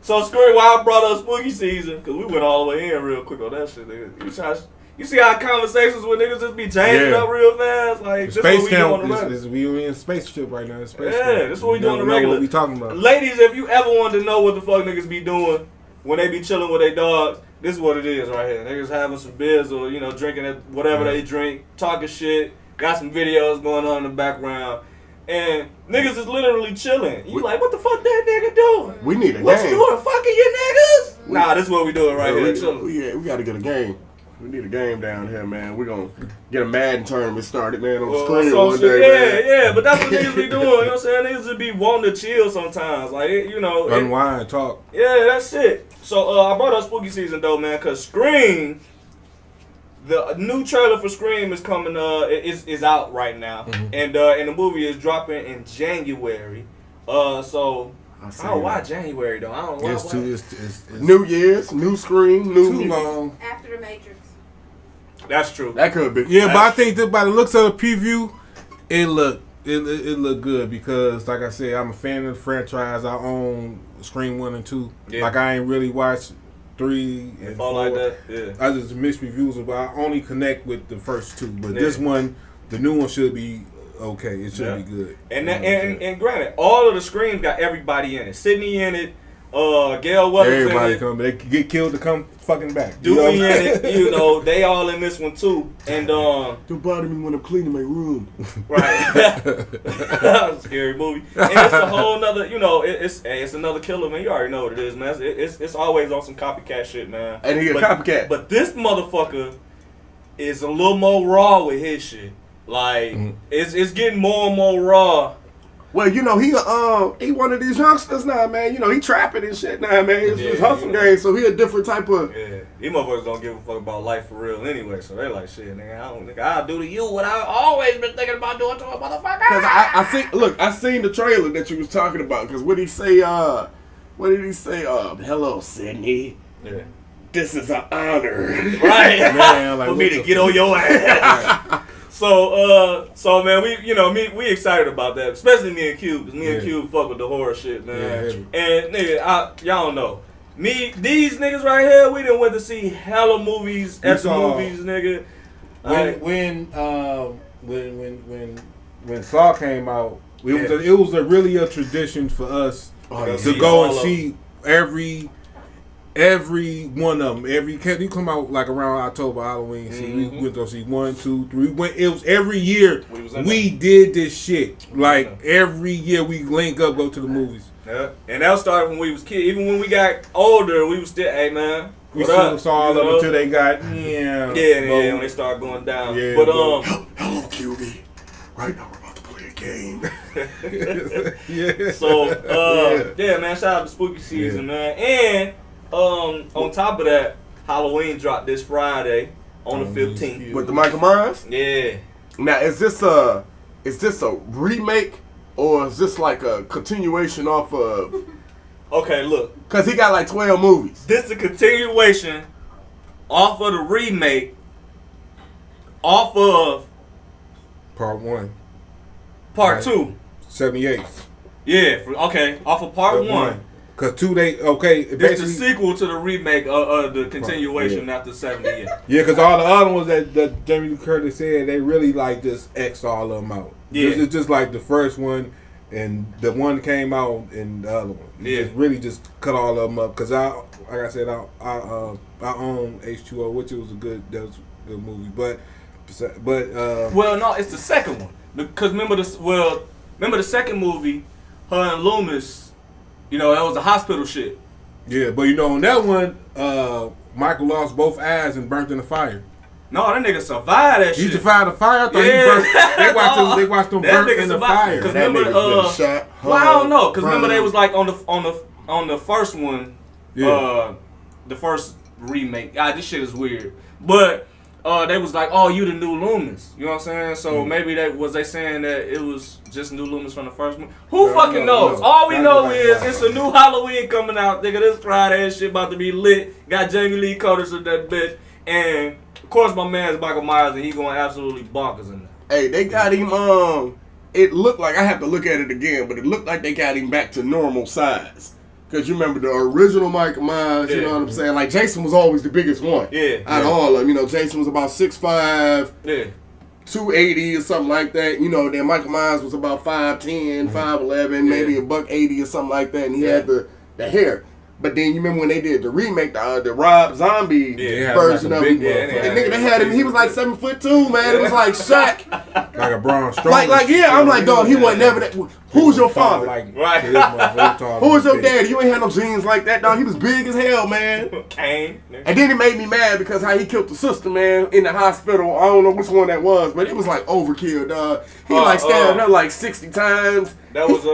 So Scream, why I brought up spooky season, because we went all the way in real quick on that shit, nigga. You see how conversations with niggas just be changing up real fast? Like, this space what we do on the regular. We in spaceship right now. This is what we do on the regular. What we talking about. Ladies, if you ever wanted to know what the fuck niggas be doing when they be chilling with their dogs, this is what it is right here. Niggas having some beers or, drinking whatever they drink, talking shit, got some videos going on in the background. And niggas is literally chilling. You like, what the fuck that nigga doing? We need a what game. What you doing? Fucking you niggas? Nah, this is what we doing right here. Chilling. We got to get a game. We need a game down here, man. We're going to get a Madden tournament started, man, on the screen one day, Yeah, but that's what niggas be doing. You know what I'm saying? Niggas just be wanting to chill sometimes. Like, unwind, talk. Yeah, that's it. So, I brought up spooky season, though, man, because Scream, the new trailer for Scream is coming, is out right now. Mm-hmm. And the movie is dropping in January. So... I don't know why January, though. I don't know why. It's New Year's, new Scream, new... Too long. After the Matrix. That's true. That could be. Yeah, but I think that by the looks of the preview, it looked good because, like I said, I'm a fan of the franchise. I own Scream 1 and 2. Yeah. Like, I ain't really watched 3 and 4. Like that, yeah. I just mixed reviews, but I only connect with the first 2. But this one, the new one should be okay. It should be good. And granted, all of the Screams got everybody in it. Sydney in it. Gail Weathers everybody in it. Come, they get killed to come fucking back. Dewey in it, they all in this one too. And don't bother me when I'm cleaning my room. Right. Scary movie. And it's a whole nother, it's another killer, man. You already know what it is, man. It's always on some copycat shit, man. And he a copycat. But this motherfucker is a little more raw with his shit. Like it's getting more and more raw. Well, he one of these youngsters now, man. He trapping and shit now, man. It's hustle game, so he a different type of... Yeah, these motherfuckers don't give a fuck about life for real anyway, so they like, shit, nigga, I'll do to you what I've always been thinking about doing to a motherfucker. Because I seen the trailer that you was talking about, because what did he say, hello, Sydney. Yeah. This is an honor. Right. Man, like, for me to get on your ass. So man, we excited about that, especially me and Cube, because me and Cube fuck with the horror shit, man. Yeah. And nigga, y'all don't know, these niggas right here, we done went to see hella movies at the movies, nigga. When Saw came out, it was really a tradition for us to go and see every one of them. You come out like around October, Halloween. See, we went to see 1, 2, 3. It was every year we did this shit. Like every year we link up, go to the movies. Yeah, and that started when we was kids. Even when we got older, we was still, hey man, we still saw all of them until they got when they started going down. Yeah, but hello, Cubie. Right now we're about to play a game. Man, shout out to spooky season, man. And on top of that, Halloween dropped this Friday on the 15th. With the Michael Myers? Yeah. Now, is this a remake or is this like a continuation off of? Okay, look. Because he got like 12 movies. This is a continuation off of the remake off of Part 1. Part 2. 78. Yeah, off of Part 1. Cause 2 this the sequel to the remake of the continuation after 78. Yeah, cause all the other ones that Jamie Lee Curtis said, they really like just X all of them out. Yeah, it's just like the first one and the one that came out and the other one. Just cut all of them up. Cause I own H2O, which was a good movie. But well, no, it's the second one. Because remember the second movie, her and Loomis. That was a hospital shit. Yeah, but on that one, Michael lost both eyes and burnt in the fire. No, that nigga survived that shit. He survived the fire? I thought he burnt. They watched him burnt in the fire. Because remember, shot. Well, I don't know. Because remember, they was like on the first one, the first remake. This shit is weird. But they was like, oh, you the new Loomis. You know what I'm saying? So maybe they saying that it was just new Loomis from the first one. Who fucking knows? All we know is it's a new Halloween coming out. Nigga, this Friday, this shit about to be lit. Got Jamie Lee Curtis with that bitch. And, of course, my man's Michael Myers, and he going absolutely bonkers in there. Hey, they got him, it looked like, I have to look at it again, but it looked like they got him back to normal size. Because you remember the original Michael Myers, you know what I'm saying? Like, Jason was always the biggest one. Out of all of them. You know, Jason was about 6'5". 280 or something like that. You know, then Michael Myers was about 5'10", 5'11", maybe $180 or something like that. And he had the hair. But then you remember when they did the remake, the Rob Zombie version of him. They had him. He was like 7'2", man. It was like Shaq, like a Braun Strowman. I'm like, dog. He wasn't never that. Who's your father? Who's your daddy? You ain't had no genes like that, dog. He was big as hell, man. Kane. And then it made me mad because how he killed the sister, man, in the hospital. I don't know which one that was, but it was like overkill, dog. He stabbed her like 60 times. That was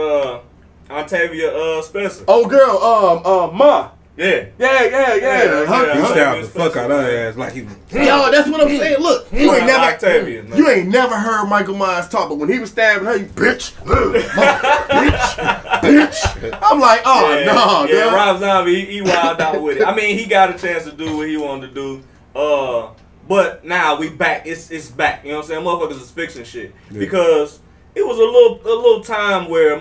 Octavia Spencer. Oh, girl, Ma. Yeah. He stabbed the fuck out of her ass like he was. Yo, that's what I'm saying. Look, you ain't never heard Michael Myers talk, but when he was stabbing her, you bitch. I'm like, no, dude. Yeah, Rob Zombie, he wilded out with it. I mean, he got a chance to do what he wanted to do. But now we back. It's back. You know what I'm saying? Motherfuckers is fixing shit because. It was a little time where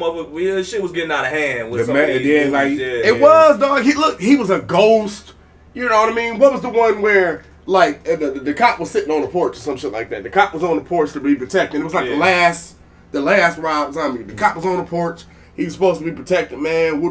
shit was getting out of hand with some of these movies. It was, dog. He was a ghost. You know what I mean? What was the one where like the cop was sitting on the porch or some shit like that? The cop was on the porch to be protected. It was like the last Rob Zombie. The cop was on the porch. He was supposed to be protected, man. He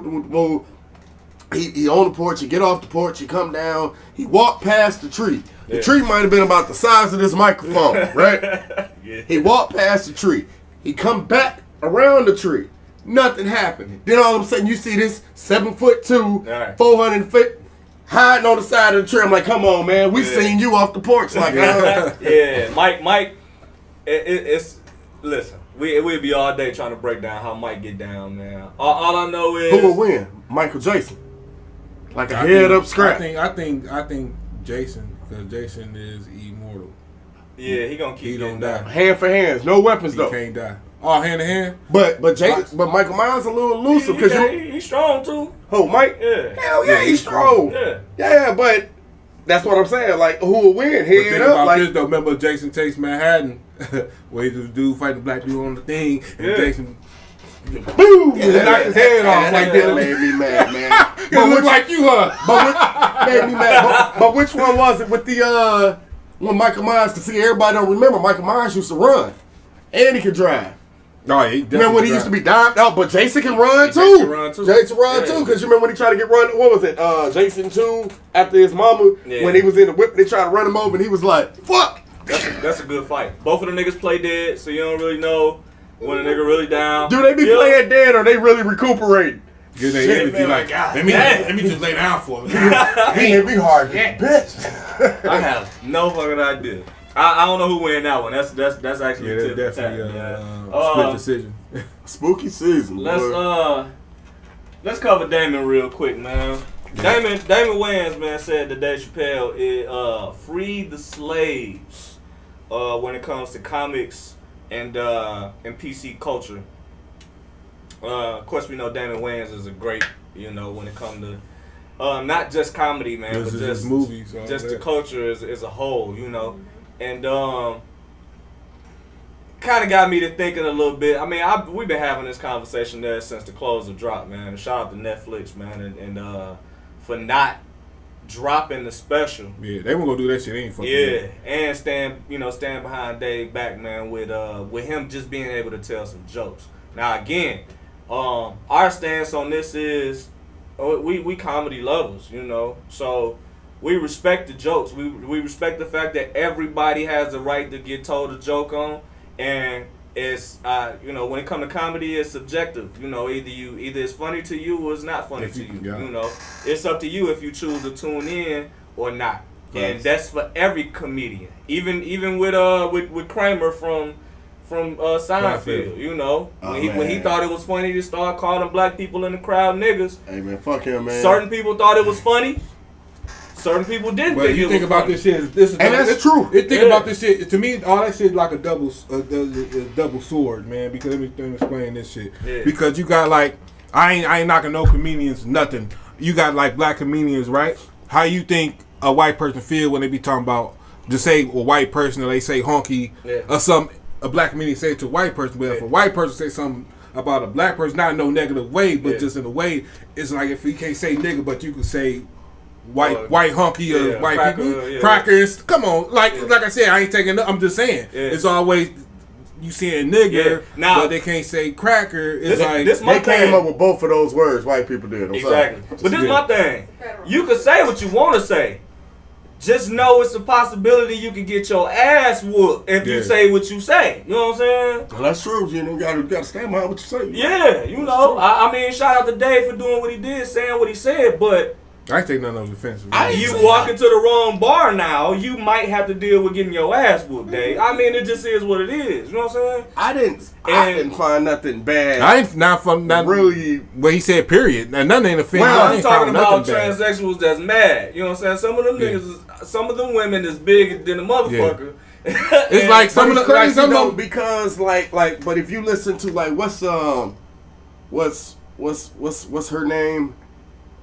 on the porch. He get off the porch. He come down. He walked past the tree. The tree might have been about the size of this microphone, right? He walked past the tree. He come back around the tree. Nothing happened. Then all of a sudden you see this 7'2", 400 feet hiding on the side of the tree. I'm like, come on, man. We seen you off the porch. Like, Mike. It's listen. We'd be all day trying to break down how Mike get down, man. All I know is who will win? Michael Jason. Like a head up scrap. I think Jason, because Jason is immortal. Yeah, he gonna keep. He don't die. Hand for hands, no weapons though. He can't die. Oh, hand to hand. But Michael Myers a little elusive because he's strong too. Who, Mike? Yeah. Hell yeah, he's strong. Yeah, but that's what I'm saying. Like, who will win? Head up. About this though, remember Jason Takes Manhattan, where he was the dude fighting the black dude on the thing, and Jason. Boom! Yeah, knocked his head off like that. Made me mad, man. But look like you, made me mad. But which one was it with the when Michael Myers, to see everybody don't remember, Michael Myers used to run. And he could drive. No, he remember when he used to be dived out, but Jason can run too. Jason run too, because you remember when he tried to get run, what was it? Jason 2, after his mama, when he was in the whip, they tried to run him over and he was like, fuck. That's a good fight. Both of the niggas play dead, so you don't really know when a nigga really down. Do they be playing dead or they really recuperating? Shit, man, like, let me just lay down for a minute. He hit me hard, bitch. I have no fucking idea. I don't know who win that one. That's actually definitely split decision. Spooky season. Let's cover Damon real quick, man. Damon Wayans, man, said that Dave Chappelle freed the slaves when it comes to comics and PC culture. Of course, we know Damon Wayans is a great, when it comes to not just comedy, man, but just movies, just the culture as a whole, and kind of got me to thinking a little bit. I mean, we've been having this conversation there since the close of drop, man. And shout out to Netflix, man, and for not dropping the special. Yeah, they won't go do that shit. Ain't fucking. Yeah, and stand behind Dave back, man, with him just being able to tell some jokes. Now again, our stance on this is we comedy lovers, so we respect the jokes. We respect the fact that everybody has the right to get told a joke on, and it's when it comes to comedy, it's subjective. Either it's funny to you or it's not funny to you. It's up to you if you choose to tune in or not. Right. And that's for every comedian, even with Kramer from Seinfeld, when he thought it was funny to start calling black people in the crowd niggas. Hey man, fuck him, man. Certain people thought it was funny. Certain people didn't think it was about funny. This shit. That's true. About this shit. To me, all that shit is like a double sword, man. Because let me explain this shit. Yeah. Because you got I ain't knocking no comedians, nothing. You got black comedians, right? How you think a white person feel when they be talking about just say a white person or they say honky or something? A black comedian say it to a white person, but if a white person say something about a black person, not in no negative way, but Yeah. just in a way, it's like if you can't say nigga, but you can say white hunky or white cracker, people, crackers. Come on, like I said, I ain't taking. I'm just saying, it's always you seeing nigger, now, but they can't say cracker. It's they came up with both of those words. White people did. Exactly. But this is my thing. You can say what you want to say. Just know it's a possibility you can get your ass whooped if you say what you say. You know what I'm saying? Well, that's true. You gotta stand behind what you say. Yeah, you know. I mean, shout out to Dave for doing what he did, saying what he said, but I ain't take none of the offense. You walk into the wrong bar now, you might have to deal with getting your ass whooped, Dave. I mean, it just is what it is. You know what I'm saying? I didn't find nothing bad. I ain't not from nothing really. Well, he said period, and nothing ain't offensive. Well, I I'm ain't talking about bad. transsexuals that's mad. You know what I'm saying? Some of them niggas, some of them women is bigger than a motherfucker. Yeah. It's like some of the crazy some though, of because like, but if you listen to like what's her name?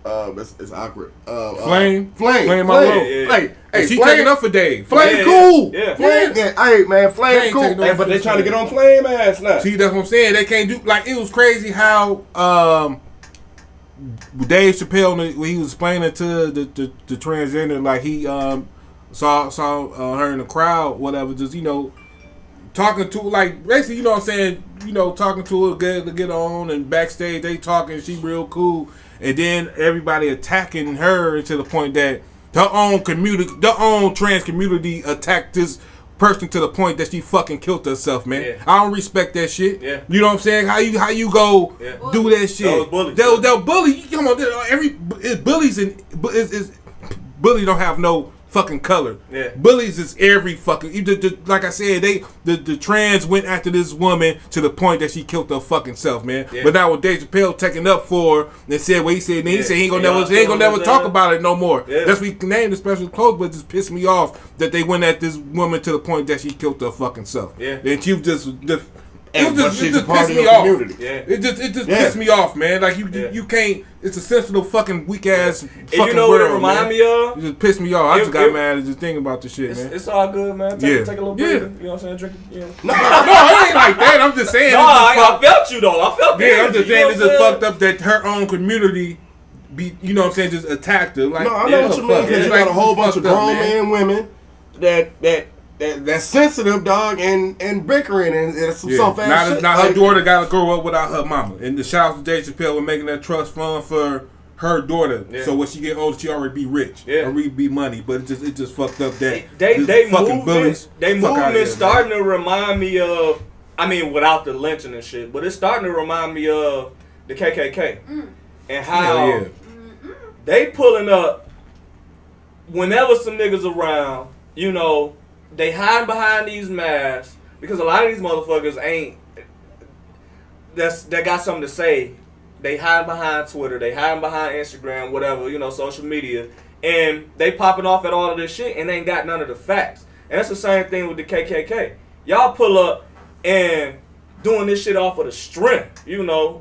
It's awkward. Flame. Hey, she taking up for Dave. Flame cool. Yeah. Flame. Hey man, Flame cool. Hey, but they trying to get on Flame ass now. See, that's what I'm saying. They can't do like it was crazy how Dave Chappelle when he was explaining to the transgender, like he saw her in the crowd, whatever, just talking to like basically, you know what I'm saying, talking to her, get on, and backstage they talking, she real cool. And then everybody attacking her to the point that their own trans community attacked this person to the point that she fucking killed herself, man. Yeah. I don't respect that shit. Yeah. You know what I'm saying? How you go do that shit? Those bullies. They'll bully. Come on, bullies bully don't have no fucking color. Yeah. Bullies is every fucking. Like I said, the trans went after this woman to the point that she killed her fucking self, man. Yeah. But now with Dave Chappelle taking up for her and said what he said, and he said he ain't gonna never talk about it no more. Yeah. That's what he named the special clothes, but it just pissed me off that they went at this woman to the point that she killed her fucking self. Yeah. And she just It just pissed me off. Community. Yeah. It just pissed me off, man. Like you can't. It's a sensitive fucking weak ass fucking and you know what world, it remind me of? It just pissed me off. I just got mad just thinking about the shit, man. It's all good, man. Take a little breather. You know what I'm saying? Drink it. Yeah. No, it ain't like that. I'm just saying. No, I felt you though. I felt. Yeah, I'm just saying it's just fucked up that her own community you know what I'm saying, just attacked her. Like, no, I know what you mean, because you got a whole bunch of grown men and women that's sensitive, dog, and bickering and some soft ass shit. Now her daughter got to grow up without her mama. And the shout out to Dave Chappelle with making that trust fund for her daughter. Yeah. So when she get older, she already be rich. Yeah. Already be money. But it just fucked up that they fucking bullies. They movement starting to remind me of, I mean, without the lynching and shit, but it's starting to remind me of the KKK. And how they pulling up whenever some niggas around, they hide behind these masks because a lot of these motherfuckers ain't that got something to say. They hide behind Twitter, they hide behind Instagram, whatever, social media, and they popping off at all of this shit and they ain't got none of the facts. And that's the same thing with the KKK. Y'all pull up and doing this shit off of the strength,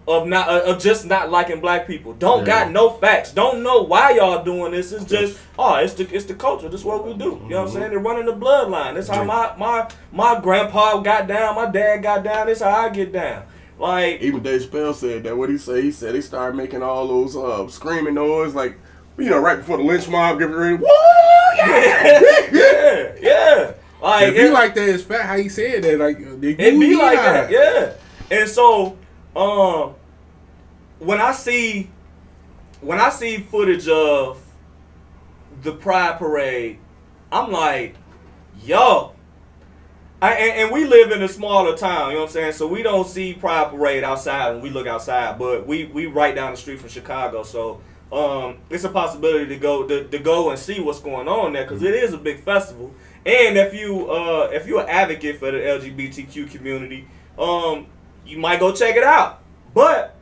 of just not liking black people. Don't got no facts. Don't know why y'all doing this. It's just, it's the culture. This is what we do. You know what I'm saying? They're running the bloodline. That's how my grandpa got down. My dad got down. This is how I get down. Like, even Dave Chappelle said that. What he said? He said they started making all those screaming noise, like, right before the lynch mob getting ready. Woo! Yeah. Like, it be like that. It's fat how he said that. Like, it be like that. Yeah. And so, when I see footage of the Pride Parade, I'm like, yo. And we live in a smaller town, you know what I'm saying? So we don't see Pride Parade outside when we look outside, but we right down the street from Chicago, so it's a possibility to go and see what's going on there, because it is a big festival. And if you're an advocate for the LGBTQ community, you might go check it out. But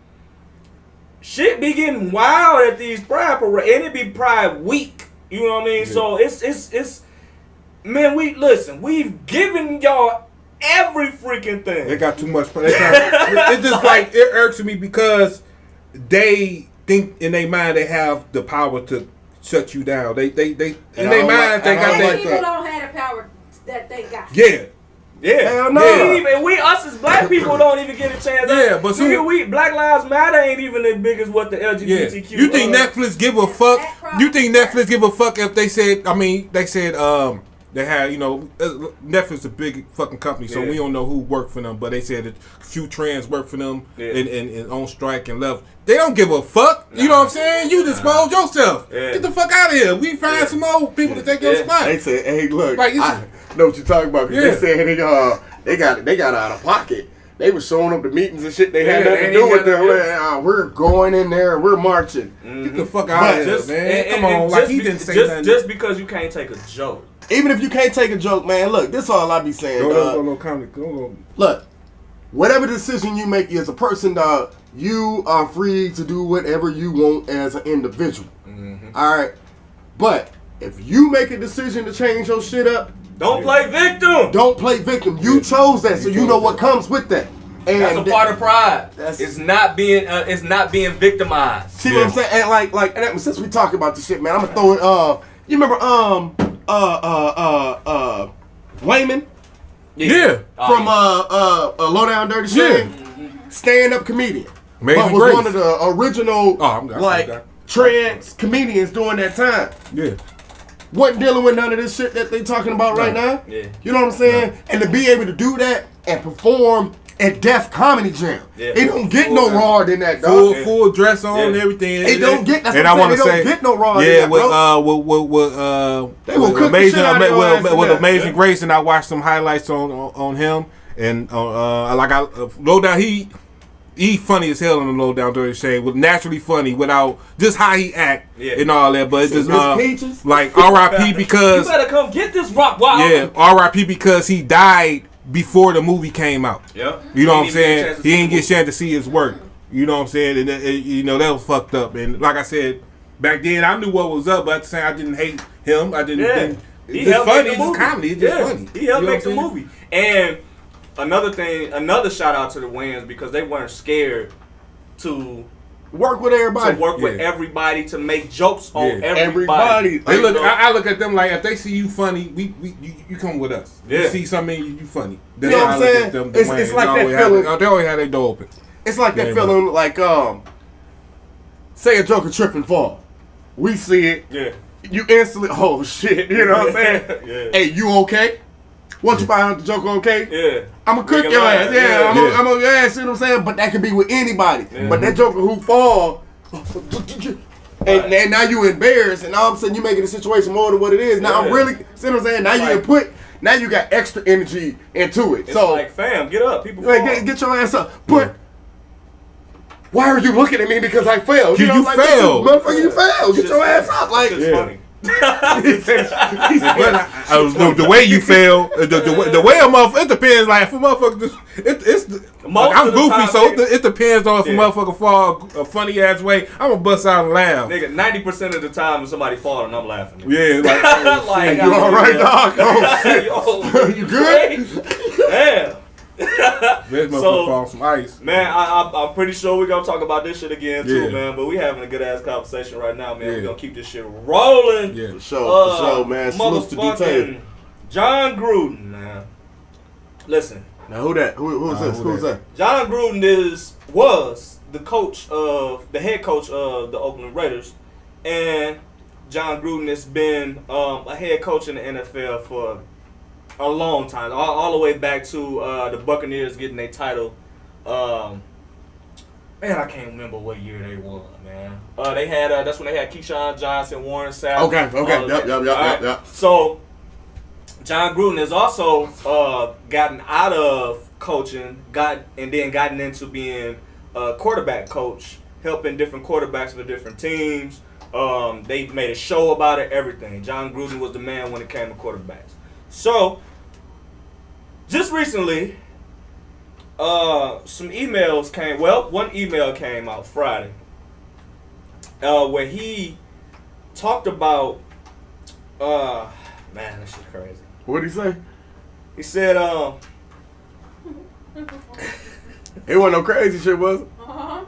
shit be getting wild at these Pride Parades, and it be Pride Week. You know what I mean? Yeah. So it's man, we've given y'all every freaking thing. They got too much. It's just like, it irks me because they think in their mind they have the power to shut you down. They in their mind they got that. People don't have the power that they got. Yeah. Yeah. Hell no. We us as black people don't even get a chance. Yeah, but we Black Lives Matter ain't even as big as what the LGBTQ. You think Netflix give a fuck? You think Netflix give a fuck if they said? I mean, they said they had, Netflix is a big fucking company, so we don't know who worked for them, but they said a few trans work for them and on strike and left. They don't give a fuck. You know what I'm saying? You dispose yourself. Yeah. Get the fuck out of here. We find some old people to take your spot. They said, hey, look, like, I know what you're talking about. Cause they said they got out of pocket. They were showing up to meetings and shit. They had nothing to do with them. We're going in there. We're marching. Get the fuck out of here, man. Come on, like he didn't say nothing. Just because you can't take a joke. Even if you can't take a joke, man, look, this is all I be saying, dog. Look, whatever decision you make as a person, dog, you are free to do whatever you want as an individual. Mm-hmm. All right? But if you make a decision to change your shit up, don't play victim. Don't play victim. You chose that, so you know what comes with that. And that's a part of pride. It's not being victimized. See what I'm saying? And since we talk about this shit, man, I'm gonna throw it. You remember Wayman? Yeah. From Low Down Dirty Shame. Stand-up comedian. Amazing but was Grace. one of the original trans comedians during that time. Yeah. Wasn't dealing with none of this shit that they talking about right now. Yeah. You know what I'm saying? And to be able to do that and perform at Def Comedy Jam. Yeah. It don't get no rawer than that, dog. Full dress on and everything. It don't get. That's what I'm saying. It don't get no rawer than that, with Amazing Grace, and I watched some highlights on him, and Low Down. He funny as hell on the Low Down Dirty Shame. Was naturally funny without just how he act and all that. But it's just like R.I.P. because you better come get this rock. Wow. Yeah, R.I.P. because he died before the movie came out. Yeah. You know what I'm saying? He didn't get a chance to see his work. You know what I'm saying? And that was fucked up. And like I said, back then I knew what was up, but at the same time I didn't hate him. I didn't. Yeah. It's just funny. It's just comedy. It's just funny. He helped make the movie. And another shout out to the Wayans because they weren't scared to work with everybody. With everybody to make jokes on everybody. I look at them like if they see you funny, you come with us. Yeah. You see something in you funny. That's you know what I'm saying? It's like that feeling. They always have their door open. It's like that feeling like say a joker trip and fall. We see it. Yeah. You instantly shit. You know what I'm saying? Yeah. Hey, you okay? Once you find out the joker okay, I'm gonna cook your ass. I'm gonna your ass. See what I'm saying? But that can be with anybody. Yeah. But that joker who fall, and now you embarrassed, and all of a sudden you making the situation more than what it is. Now I'm really, see what I'm saying? Now now you got extra energy into it. It's so like, fam, get up, people. Get your ass up. But why are you looking at me because I failed? You failed, motherfucker. You failed. Get your ass up. Like it's funny. The way you fail, the way a motherfucker, it depends. Like if a motherfucker, I'm goofy, so it depends on if a motherfucker fall a funny ass way. I'm gonna bust out and laugh. Nigga, 90% of the time when somebody falling, I'm laughing. Yeah, like you all right, dog? Oh shit, you good? Damn. This motherfucker fall some ice. Man, I'm pretty sure we're gonna talk about this shit again too, man. But we having a good ass conversation right now, man. We're gonna keep this shit rolling. Yeah, for sure, man. Salute to detail. Jon Gruden, man. Listen. Now who's this? Who's that? Jon Gruden was the head coach of the Oakland Raiders, and Jon Gruden has been a head coach in the NFL for a long time, all the way back to the Buccaneers getting their title. Man, I can't remember what year they won, man. They had that's when they had Keyshawn Johnson, Warren Sapp. Okay. Yep. So Jon Gruden has also gotten out of coaching, gotten into being a quarterback coach, helping different quarterbacks for different teams. They made a show about it, everything. Jon Gruden was the man when it came to quarterbacks. So, just recently, some emails came. Well, one email came out Friday, where he talked about. Man, this shit crazy. What did he say? He said, it wasn't no crazy shit, was it? All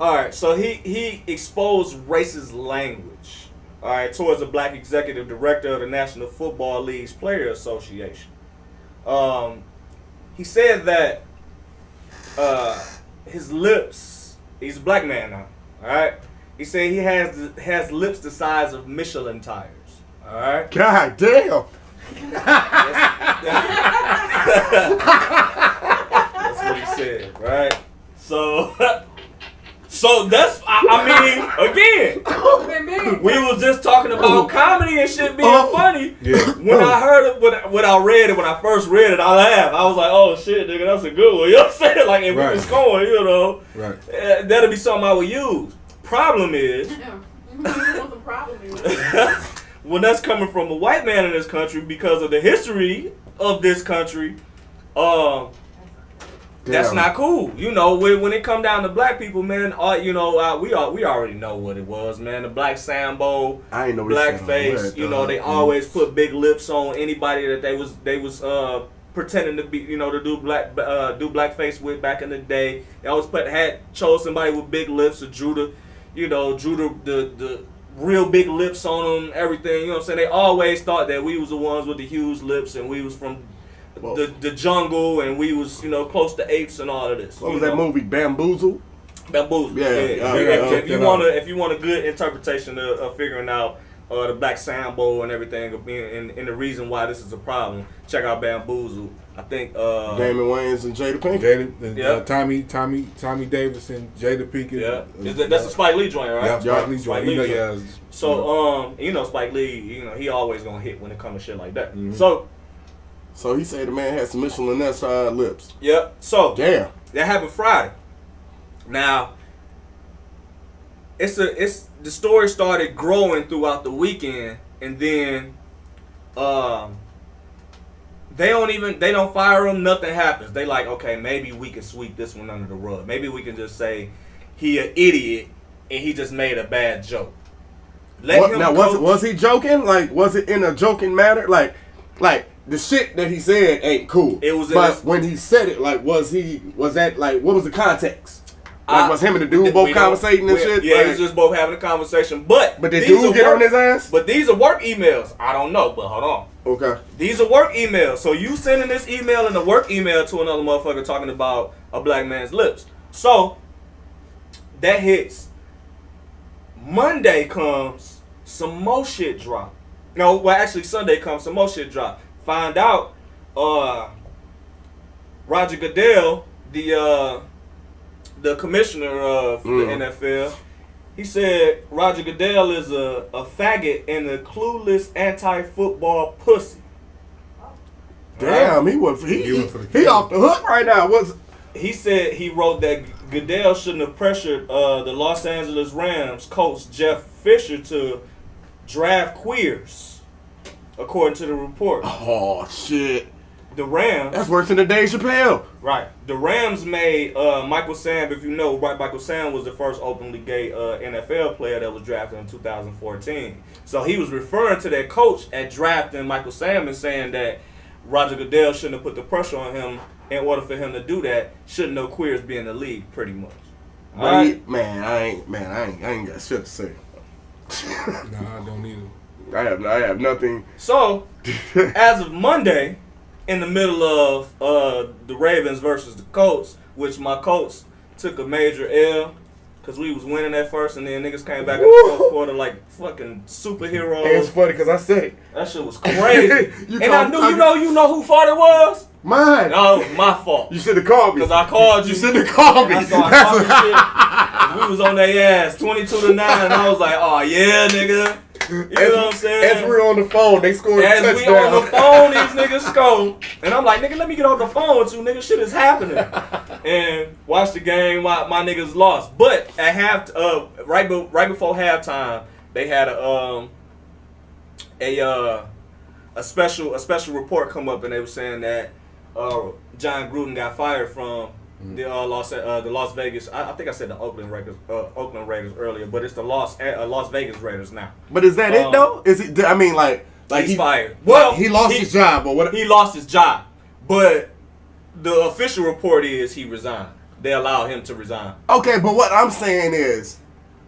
right, so he exposed racist language, all right, towards a black executive director of the National Football League's Player Association. He said that his lips. He's a black man now. All right. He said he has lips the size of Michelin tires. All right. God damn. That's what he said, right? So that's, I mean, again, we was just talking about comedy and shit being funny. Yeah. When I heard it, when I read it, when I first read it, I laughed. I was like, oh shit, nigga, that's a good one. You know what I'm saying? Like, if we was going, you know, that'll be something I would use. Problem is, when that's coming from a white man in this country, because of the history of this country, that's not cool. You know, when it come down to black people, man, you know, we already know what it was, man. The black Sambo, I ain't know blackface. You know, they always put big lips on anybody that they was pretending to be, you know, to do blackface with back in the day. They always chose somebody with big lips, or Judah, you know, the real big lips on them, everything. You know what I'm saying? They always thought that we was the ones with the huge lips, and we was from the jungle, and we was, you know, close to apes and all of this. What was that movie, Bamboozle? Bamboozle. If you want a good interpretation of figuring out the black Sambo and everything, and the reason why this is a problem, check out Bamboozle. I think Damon Wayans and Jada Pinkett. Tommy Davis and Jada Pinkett. Yeah, that's a Spike Lee joint, right? Yeah, Spike Lee joint. So you know, Spike Lee, you know, he always gonna hit when it comes to shit like that. Mm-hmm. So he said the man had some Michelin size lips. Yep. So damn, that happened Friday. Now, the story started growing throughout the weekend, and then they don't fire him. Nothing happens. They like, okay, maybe we can sweep this one under the rug. Maybe we can just say he an idiot and he just made a bad joke. Was he joking? Like, was it in a joking manner? Like the shit that he said ain't cool. It was, but when he said it, like, was that like, what was the context? Like, was him and the dude both conversating and shit? Yeah, it was just both having a conversation. But did dude get on his ass? But these are work emails. I don't know, but hold on. Okay. These are work emails. So you sending this email and a work email to another motherfucker talking about a black man's lips. So that hits. Monday comes, some more shit drop. No, well, actually Sunday comes, some more shit drop. Find out Roger Goodell, the commissioner of the NFL, he said Roger Goodell is a faggot and a clueless anti-football pussy. Damn, he off the hook right now. He said he wrote that Goodell shouldn't have pressured the Los Angeles Rams coach Jeff Fisher to draft queers, according to the report. Oh shit. The Rams. That's worse than the Dave Chappelle. Right. The Rams made Michael Sam, if you know, right, Michael Sam was the first openly gay NFL player that was drafted in 2014. So he was referring to that coach at drafting Michael Sam and saying that Roger Goodell shouldn't have put the pressure on him in order for him to do that. Shouldn't no queers be in the league, pretty much. Right? I ain't got shit to say. Nah, I don't either. I have nothing. So, as of Monday, in the middle of the Ravens versus the Colts, which my Colts took a major L because we was winning at first, and then niggas came back in the fourth quarter like fucking superheroes. It's funny because I said it. That shit was crazy. And I knew, you know who fault it was? Mine. No, it was my fault. You should have called me. Because I called you. You should have called me. I started talking shit. We was on their ass 22-9, and I was like, oh yeah, nigga. You know what I'm saying? As we're on the phone, they scored a touchdown. As we on the phone, these niggas scored. And I'm like, nigga, let me get on the phone with you, nigga. Shit is happening. And watch the game, my niggas lost. But at right before halftime, they had a special report come up, and they were saying that Jon Gruden got fired from the Las Vegas. I think I said the Oakland Raiders earlier, but it's the Las Vegas Raiders now. But is that it though? Is it? I mean, like he's fired. Well, he lost his job, or what? He lost his job, but the official report is he resigned. They allowed him to resign. Okay, but what I'm saying is,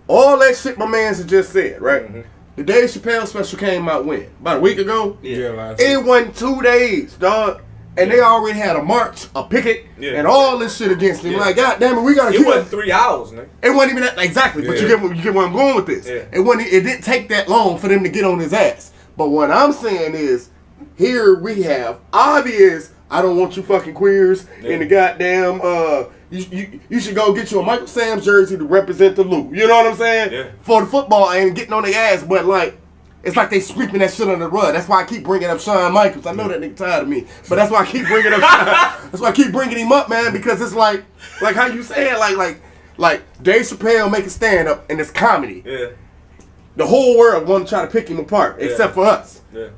all that shit my man's had just said, right? Mm-hmm. The Dave Chappelle special came out when? About a week ago? Yeah. It wasn't 2 days, dog. And they already had a march, a picket, and all this shit against him. Like, God damn it, we gotta. It wasn't 3 hours, nigga. It wasn't even that exactly. But you get where I'm going with this. Yeah. It didn't take that long for them to get on his ass. But what I'm saying is, here we have obvious. I don't want you fucking queers in the goddamn. You should go get you a Michael Sam's jersey to represent the Lou. You know what I'm saying? Yeah. For the football and getting on their ass, but like. It's like they sweeping that shit under the rug. That's why I keep bringing up Shawn Michaels. I know that nigga tired of me, but that's why I keep bringing up. That's why I keep bringing him up, man. Because it's like how you say it, like Dave Chappelle make a stand up and it's comedy. Yeah. The whole world want to try to pick him apart, except for us. Yeah.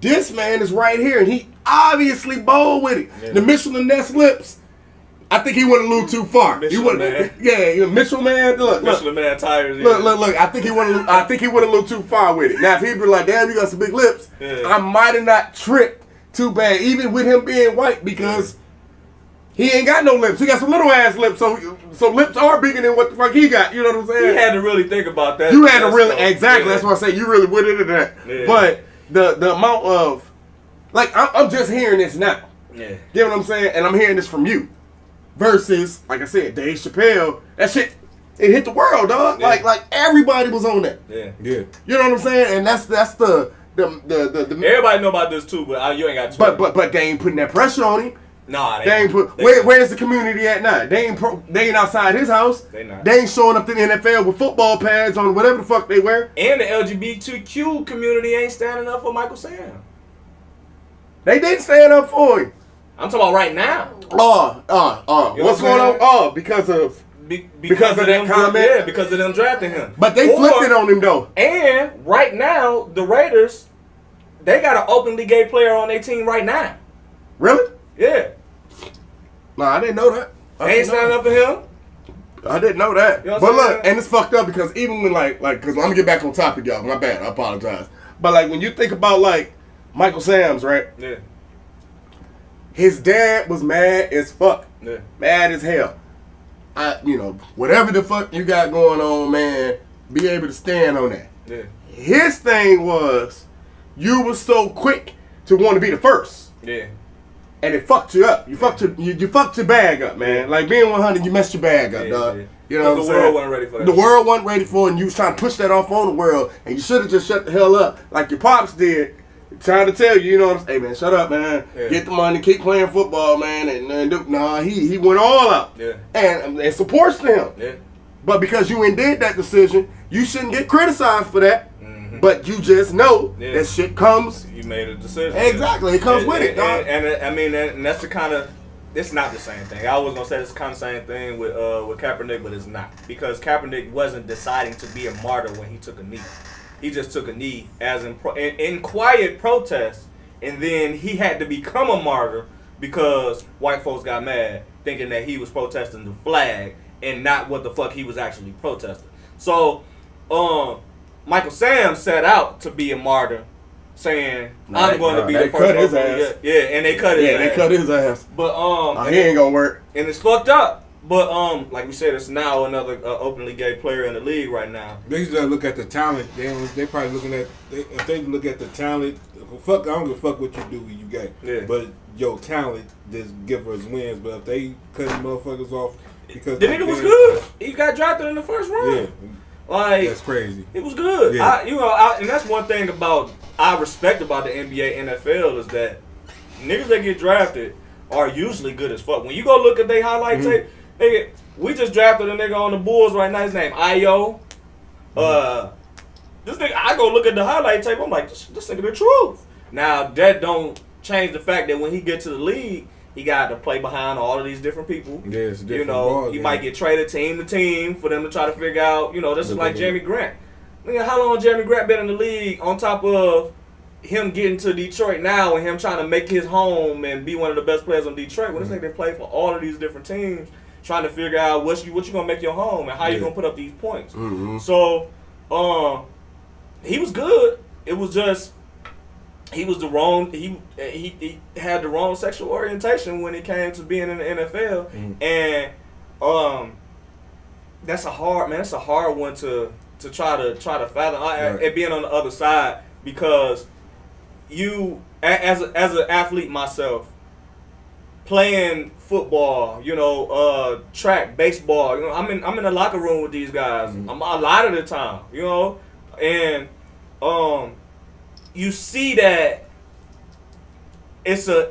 This man is right here, and he obviously bold with it. Yeah. The Michelin Ness lips. I think he went a little too far. Michelin man. Yeah, Michelin man. Look, Michelin man tires. Look. I think he went a little too far with it. Now, if he'd be like, "Damn, you got some big lips," I might have not tripped too bad, even with him being white, because he ain't got no lips. He got some little ass lips, so lips are bigger than what the fuck he got. You know what I'm saying? You had to really think about that. You had to really exactly. That's why I say you really went into that. Yeah. But the amount of I'm just hearing this now. Yeah. You know what I'm saying? And I'm hearing this from you. Versus, like I said, Dave Chappelle, that shit, it hit the world, dog. Yeah. Like everybody was on that. Yeah. You know what I'm saying? And that's the everybody know about this too, but you ain't got to. But they ain't putting that pressure on him. Nah, they ain't put. Where's the community at now? They ain't outside his house. They not. They ain't showing up to the NFL with football pads on, whatever the fuck they wear. And the LGBTQ community ain't standing up for Michael Sam. They didn't stand up for him. I'm talking about right now. What's going on? Because of that comment? Yeah, because of them drafting him. But they flipped it on him, though. And right now, the Raiders, they got an openly gay player on their team right now. Really? Yeah. Nah, I didn't know that. They ain't standing up for him? I didn't know that. You know but look, and it's fucked up because even when, because I'm going to get back on topic, y'all. My bad. I apologize. But, when you think about, Michael Sam's, right? Yeah. His dad was mad as fuck. Yeah. Mad as hell. Whatever the fuck you got going on, man, be able to stand on that. Yeah. His thing was, you were so quick to want to be the first. Yeah. And it fucked you up. You fucked your bag up, man. Like being 100, you messed your bag up, dog. Yeah. You know what I'm saying? The world wasn't ready for that. The world wasn't ready for it, and you was trying to push that off on the world, and you should have just shut the hell up, like your pops did. Trying to tell you, you know what I'm saying? Hey, man, shut up, man. Yeah. Get the money, keep playing football, man. He went all out. Yeah. And supports him. Yeah. But because you did that decision, you shouldn't get criticized for that. Mm-hmm. But you just know that shit comes. You made a decision. Exactly. It comes with it, dog. And that's the kind of, it's not the same thing. I was going to say it's kind of the same thing with Kaepernick, but it's not. Because Kaepernick wasn't deciding to be a martyr when he took a knee. He just took a knee as in quiet protest, and then he had to become a martyr because white folks got mad, thinking that he was protesting the flag and not what the fuck he was actually protesting. So, Michael Sam set out to be a martyr, saying, "I'm going to be the first." Cut his ass. Yeah, and they cut his ass. Yeah, they cut his ass. But he ain't gonna work. And it's fucked up. But like we said, it's now another openly gay player in the league right now. They just look at the talent. They probably looking at if they look at the talent. Fuck, I don't give a fuck what you do when you gay. Yeah. But your talent just give us wins. But if they cutting motherfuckers off because the nigga was good. He got drafted in the first round. Yeah. Like that's crazy. It was good. Yeah. And that's one thing I respect about the NBA, NFL is that niggas that get drafted are usually good as fuck. When you go look at their highlight tape. Nigga, we just drafted a nigga on the Bulls right now. His name Ayo. This nigga, I go look at the highlight tape. I'm like, this nigga the truth. Now that don't change the fact that when he get to the league, he got to play behind all of these different people. Yeah, it's different. He might get traded team to team for them to try to figure out. This is like Jeremy Grant. Nigga, how long Jeremy Grant been in the league? On top of him getting to Detroit now and him trying to make his home and be one of the best players on Detroit. When this nigga played for all of these different teams. Trying to figure out what you gonna make your home and how you gonna put up these points. Mm-hmm. So, he was good. It was just he was the wrong. He had the wrong sexual orientation when it came to being in the NFL, and that's a hard one to try to fathom. And being on the other side because you as an athlete myself, playing football, track, baseball. I'm in the locker room with these guys. I'm a lot of the time, and you see that it's an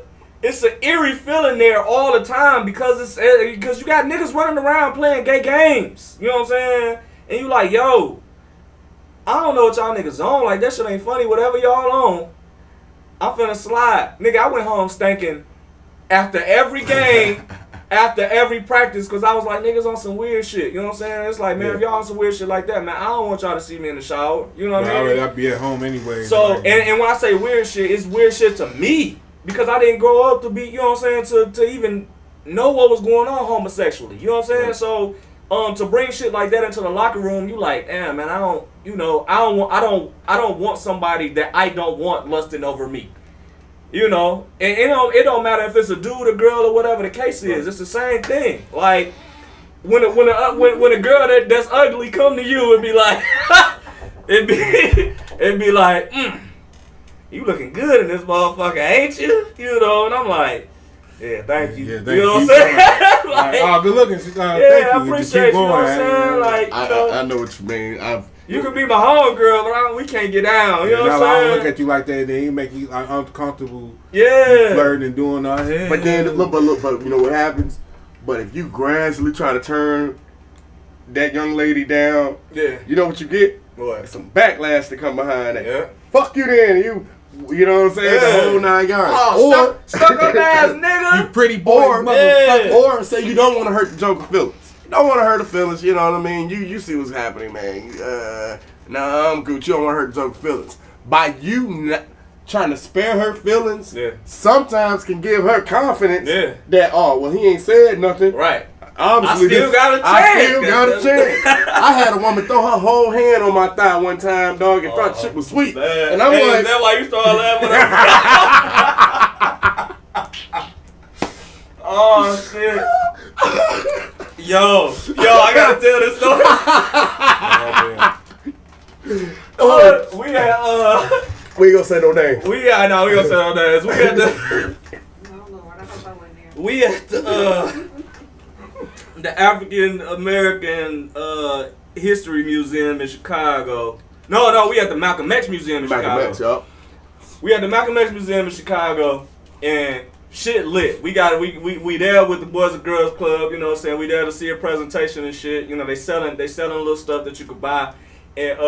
eerie feeling there all the time because you got niggas running around playing gay games. You know what I'm saying? And you like, yo, I don't know what y'all niggas on. Like, that shit ain't funny. Whatever y'all on, I'm finna slide. Nigga, I went home stinking after every game, after every practice, because I was like, niggas on some weird shit. You know what I'm saying? It's like, man, if y'all on some weird shit like that, man, I don't want y'all to see me in the shower. You know what I mean? I'd be at home anyway. So, and when I say weird shit, it's weird shit to me. Because I didn't grow up to be, you know what I'm saying, to even know what was going on homosexually. You know what I'm saying? So, to bring shit like that into the locker room, you like, damn, man, I don't want somebody that I don't want lusting over me. And it don't matter if it's a dude, a girl, or whatever the case is. It's the same thing. Like when a girl that's ugly come to you and be like, it'd be like, you looking good in this motherfucker, ain't you? And I'm like, yeah, thank you. Yeah, you know what I'm saying? Like, good looking. Thank you. I appreciate you. Know what I'm saying? Like, I know what you mean. You could be my homegirl, but we can't get down. You know what I'm saying? I don't look at you like that, then you make you uncomfortable. Yeah. Flirting and doing all that. But then, but you know what happens? But if you gradually try to turn that young lady down, you know what you get? What? Some backlash to come behind that. Yeah. Fuck you then. You know what I'm saying? The whole 9 yards. Oh, stuck up ass nigga. You pretty boy, motherfucker. Or say you don't want to hurt the Joker's feelings. You don't want to hurt the feelings, you know what I mean? You see what's happening, man. Nah, I'm good. You don't want to hurt the Joker's feelings. By you trying to spare her feelings, sometimes can give her confidence that, he ain't said nothing. Right. Obviously, I still got a chance. I had a woman throw her whole hand on my thigh one time, dog, and thought shit was sweet. Man. And I'm like, is that why you started laughing? Oh shit. Yo, I gotta tell this story. We had we ain't gonna say no names. We gonna say no names. We at the African American History Museum in Chicago. No, we at the Malcolm X Museum in Chicago. We at the Malcolm X Museum in Chicago, and shit lit. We there with the Boys and Girls Club, you know what I'm saying? We there to see a presentation and shit. They selling little stuff that you could buy. And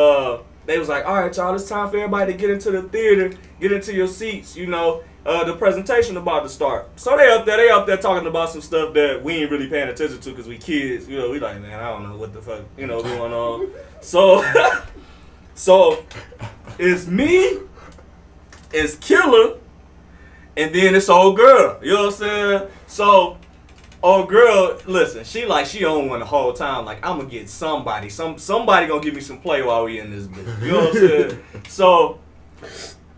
they was like, all right, y'all, it's time for everybody to get into the theater, get into your seats, the presentation about to start. So they up there talking about some stuff that we ain't really paying attention to because we kids. We like, man, I don't know what the fuck, going on. So it's me, it's Killa, and then it's old girl. You know what I'm saying? So old girl, listen, she on one the whole time. Like, I'm gonna get somebody gonna give me some play while we in this bitch. You know what I'm saying? So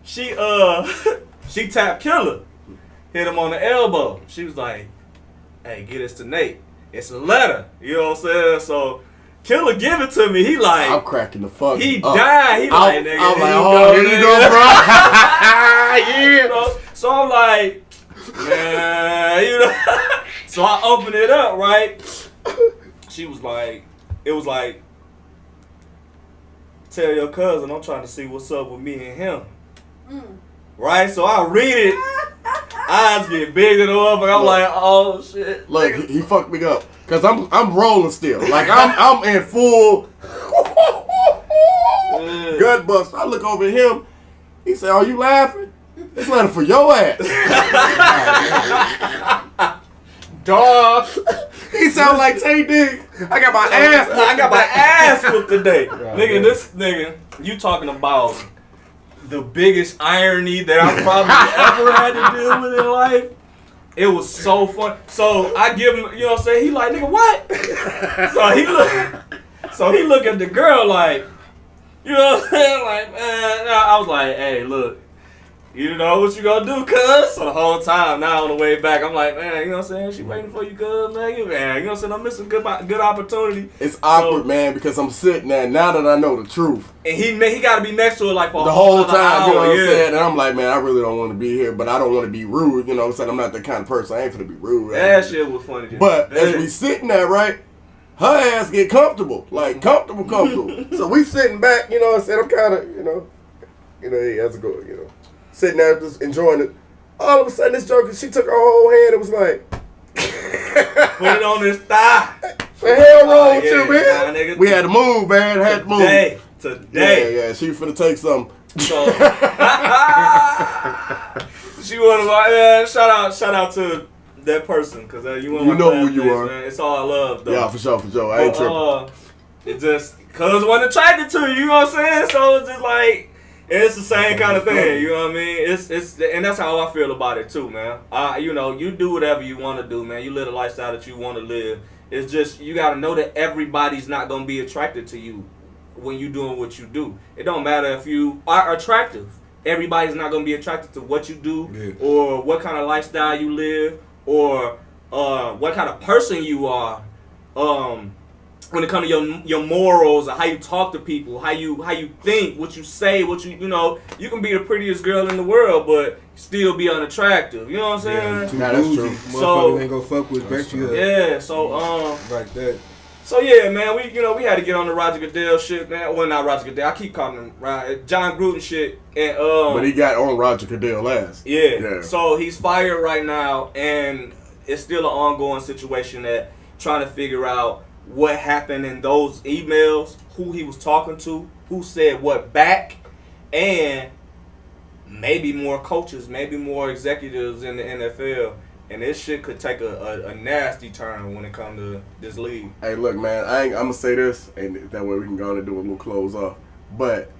she tapped Killa, hit him on the elbow. She was like, hey, get this to Nate. It's a letter. You know what I'm saying? So Killa give it to me. He like, I'm cracking the fuck. He died. He like, nigga. I'm like, oh, here you go, bro. Yeah. So I'm like, man, So I opened it up, right? She was like, it was like, tell your cousin I'm trying to see what's up with me and him. Right? So I read it. Eyes get big and up, and I'm like, oh shit. Look, he fucked me up. Cause I'm rolling still. Like I'm in full gut bust. I look over at him. He said, are you laughing? This letter for your ass. Dog. He sound like Tay Diggs. I got my ass whooped today. Nigga, this nigga, you talking about the biggest irony that I probably ever had to deal with in life. It was so fun. So I give him, you know what I'm saying? He like, nigga, what? So he look at the girl like, you know what I'm saying? Like, man, I was like, hey, look, You know what you gonna do, cuz? So the whole time, now on the way back, I'm like, man, you know what I'm saying? She waiting for you, cuz, man. You know what I'm saying? I'm missing good opportunity. It's awkward, man, because I'm sitting there now that I know the truth. And he got to be next to her like for the whole time, hour, you know what I'm saying? And I'm like, man, I really don't want to be here, but I don't want to be rude. You know what I'm saying? I'm not the kind of person. I ain't finna be rude. That shit was funny. But as we sitting there, right, her ass get comfortable. Like, comfortable. So we sitting back, you know what I'm saying? I'm kind of, hey, how's it going, sitting there just enjoying it. All of a sudden, this joker, she took her whole hand and was like, put it on his thigh. The hell wrong with you, man? Nah, we had to move, man. Had to move. Today. Yeah, she finna take something. So, she wanna like, shout out to that person, cause you know who you are. Man. It's all love, though. Yeah, for sure. I ain't tripping. It just cause wasn't attracted to you know what I'm saying? So it's just like. It's the same kind of thing, you know what I mean? It's and that's how I feel about it too, man. You do whatever you want to do, man. You live the lifestyle that you want to live. It's just you got to know that everybody's not gonna be attracted to you when you doing what you do. It don't matter if you are attractive. Everybody's not gonna be attracted to what you do or what kind of lifestyle you live or what kind of person you are. When it comes to your morals or how you talk to people, how you think, what you say, you can be the prettiest girl in the world, but still be unattractive. You know what I'm saying? Yeah, that's true. So ain't gonna fuck with bet you. Yeah, so like that. So yeah, man, we had to get on the Roger Goodell shit, man. Well, not Roger Goodell. I keep calling him Jon Gruden shit, and but he got on Roger Goodell last. Yeah. So he's fired right now, and it's still an ongoing situation that trying to figure out what happened in those emails, who he was talking to, who said what back, and maybe more coaches, maybe more executives in the NFL. And this shit could take a nasty turn when it comes to this league. Hey, look, man, I'm going to say this, and that way we can go on and do a little close off. But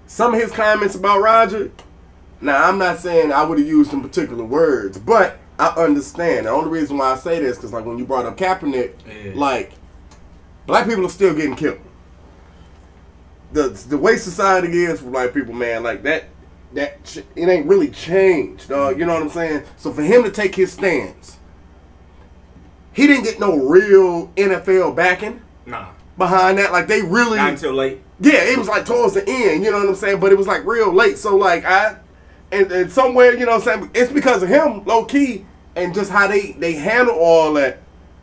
some of his comments about Roger, now I'm not saying I would have used some particular words, but I understand. The only reason why I say this because, like, when you brought up Kaepernick, like, black people are still getting killed. The way society is for black people, man, like, that it ain't really changed, dog. You know what I'm saying? So for him to take his stance, he didn't get no real NFL backing behind that. Like, they really... Not until late. Yeah, it was, like, towards the end, you know what I'm saying? But it was, like, real late. So, like, And somewhere, you know what I'm saying, it's because of him, low-key, and just how they handle all that.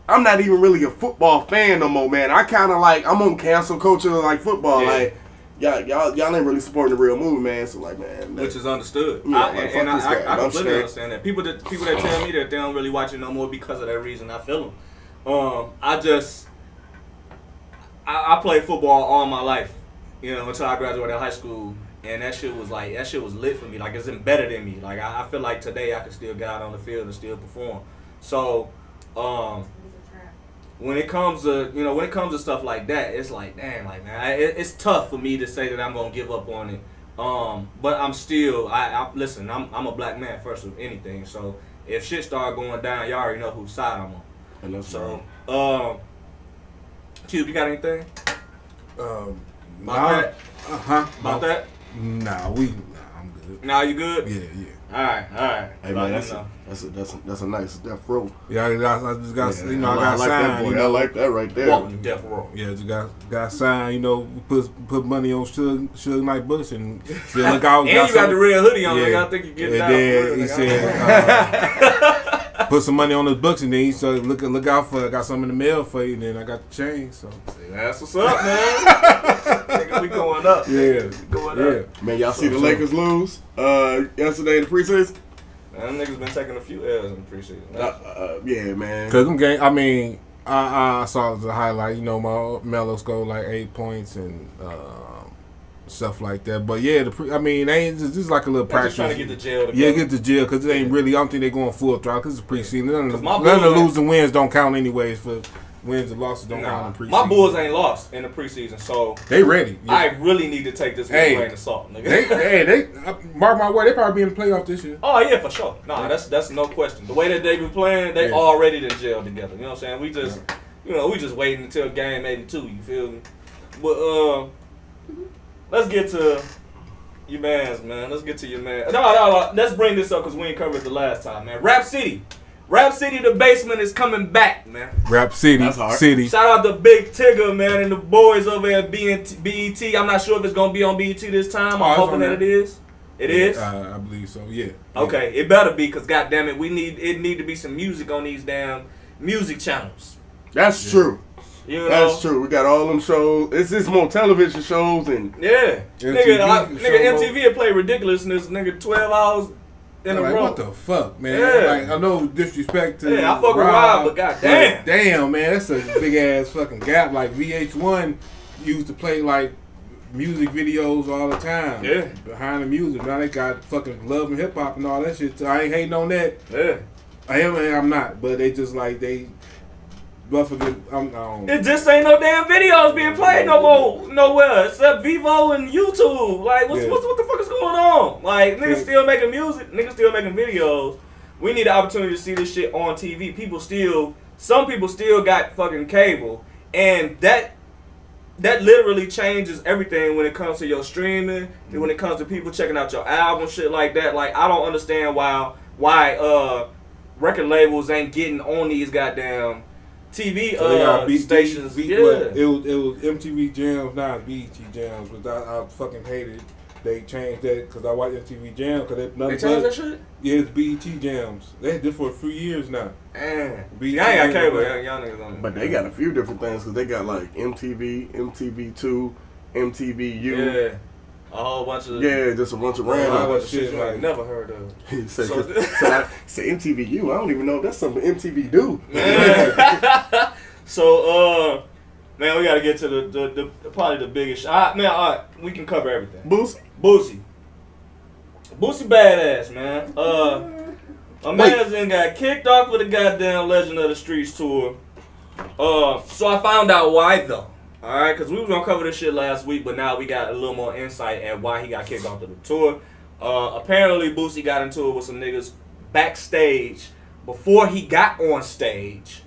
I'm not even really a football fan no more, man. I kind of like, I'm on cancel culture like football. Like, y'all ain't really supporting the real movie, man. So, like, man. Which is understood. Yeah, I completely understand that. People that tell me that they don't really watch it no more because of that reason, I feel them. I played football all my life, until I graduated high school. And that shit was lit for me. Like, it's embedded in me. Like, I feel like today I can still get out on the field and still perform. So, when it comes to stuff like that, it's like, damn, like, man, it's tough for me to say that I'm gonna give up on it. But I'm still, listen, I'm a black man first of anything. So if shit start going down, y'all already know whose side I'm on. And that's so, Cube, you got anything? About that? Nah, I'm good. Nah, you good? Yeah. All right. Hey, man, that's a nice death row. Yeah, I just got, I like got signed. that, boy. I like that right there. Walking death row. Yeah, just got signed. Put money on Suge Knight Bush and said, look out. And you got the red hoodie on. Yeah. I think you get it out. Then he said, put some money on those books, and then he said, look out for. I got something in the mail for you. And then I got the chain. So that's what's up, man. We going up. Yeah, going up. Man, y'all see the Lakers lose yesterday in the preseason? Man, them niggas been taking a few L's in the preseason. Yeah, man. Cause them game, I mean, I saw the highlight. My Melo scored like 8 points and stuff like that. But yeah, they ain't just like a little practice. Just trying to get the jail. Get the jail because it ain't really. I don't think they're going full throttle because it's preseason. None of the losing wins don't count anyways. For wins and losses don't count in preseason. My Bulls ain't lost in the preseason, so they ready. Yeah. I really need to take this with a grain of salt, nigga. They mark my word. They probably be in the playoff this year. Oh yeah, for sure. Nah, that's no question. The way that they been playing, they already in jail together. You know what I'm saying? We just, we just waiting until game 82. You feel me? But let's get to Your man's, man. Let's get to your man. No. Let's bring this up because we ain't covered it the last time, man. Rap City, the basement is coming back, man. Rap City, City. Shout out to Big Tigger, man, and the boys over at BET. I'm not sure if it's gonna be on BET this time. I'm hoping that it is. It is. I believe so. Yeah. Okay, it better be, cause goddamn it, it need to be some music on these damn music channels. That's true. You know? That's true. We got all them shows. It's just more television shows and nigga, MTV will play ridiculousness, nigga, 12 hours in a row. What the fuck, man? Yeah. Like, I know disrespect to I fuck with Rob, but goddamn. Damn, man, that's a big ass fucking gap. Like VH1 used to play like music videos all the time. Yeah. Behind the music. Now they got fucking Love and Hip Hop and all that shit. So I ain't hating on that. Yeah. I am and I'm not. But they just like it just ain't no damn videos being played nowhere except Vivo and YouTube. Like what the fuck is going on? Like niggas still making music, niggas still making videos. We need the opportunity to see this shit on TV. Some people still got fucking cable, and that literally changes everything when it comes to your streaming, and when it comes to people checking out your album, shit like that. Like I don't understand why record labels ain't getting on these goddamn TV stations. It was MTV Jams, now it's BET Jams, but I fucking hated they changed that because I watched MTV Jams. They changed that shit? Yeah, it's BET Jams. They had this for a few years now. I ain't got cable. Y'all niggas on. But they got a few different things because they got like MTV, MTV2, MTVU. Yeah. A whole bunch of just a bunch of random shit you ain't never heard of. He said, I said MTVU. I don't even know if that's something MTV do. So man, we gotta get to the probably the biggest. All right, we can cover everything. Boosie badass, man. My man's then got kicked off with the goddamn Legend of the Streets tour. So I found out why though. Alright, because we was going to cover this shit last week, but now we got a little more insight at why he got kicked off of the tour. Apparently, Boosie got into it with some niggas backstage before he got on stage.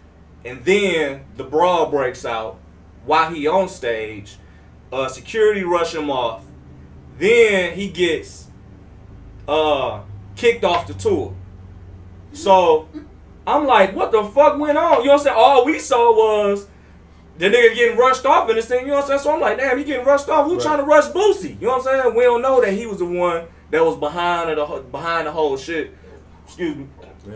And then the brawl breaks out while he on stage. Security rush him off. Then he gets kicked off the tour. So, I'm like, what the fuck went on? You know what I'm saying? All we saw was the nigga getting rushed off in this thing, you know what I'm saying? So I'm like, damn, he getting rushed off. Who trying to rush Boosie? You know what I'm saying? We don't know that he was the one that was behind the whole shit. Excuse me,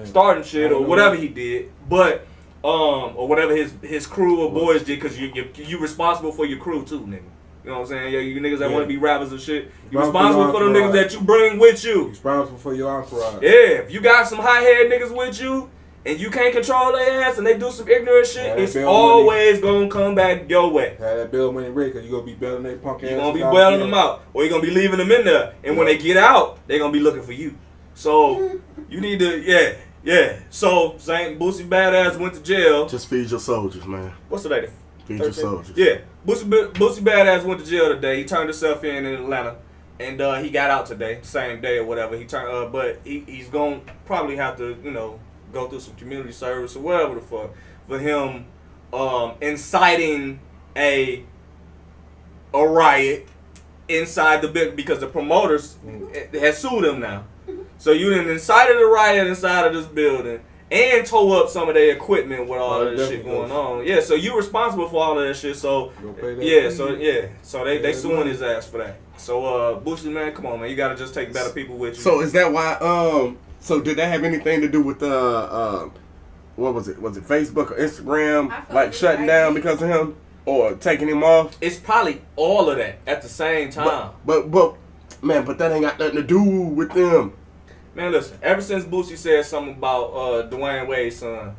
starting shit or whatever he did, but or whatever his crew or boys did, because you responsible for your crew too, nigga. You know what I'm saying? Yeah, you niggas that want to be rappers and shit. You responsible for them niggas that you bring with you. Responsible for your entourage. Yeah, if you got some high-head niggas with you, and you can't control their ass, and they do some ignorant shit, it's always gonna come back your way. Have that bill money ready, because you gonna be bailing their punk ass. You gonna be bailing them out, or you gonna be leaving them in there, and when they get out, they gonna be looking for you. So you need to, So Boosie badass went to jail. Just feed your soldiers, man. What's the date? Feed your soldiers. Yeah, Boosie badass went to jail today. He turned himself in Atlanta, and he got out today, same day or whatever. He turned, but he's gonna probably have to, go through some community service or whatever the fuck for him inciting a riot inside the building, because the promoters has sued him now. So you done incited a riot inside of this building and tore up some of their equipment with all of this shit going on. Yeah, so you responsible for all of that shit. So so they suing his ass for that. So Boosie, man, come on, man, you gotta just take better people with you. So is that why so did that have anything to do with what was it? Was it Facebook or Instagram like shutting down because of him or taking him off? It's probably all of that at the same time. But that ain't got nothing to do with them. Man, listen, ever since Boosie said something about Dwayne Wade's son,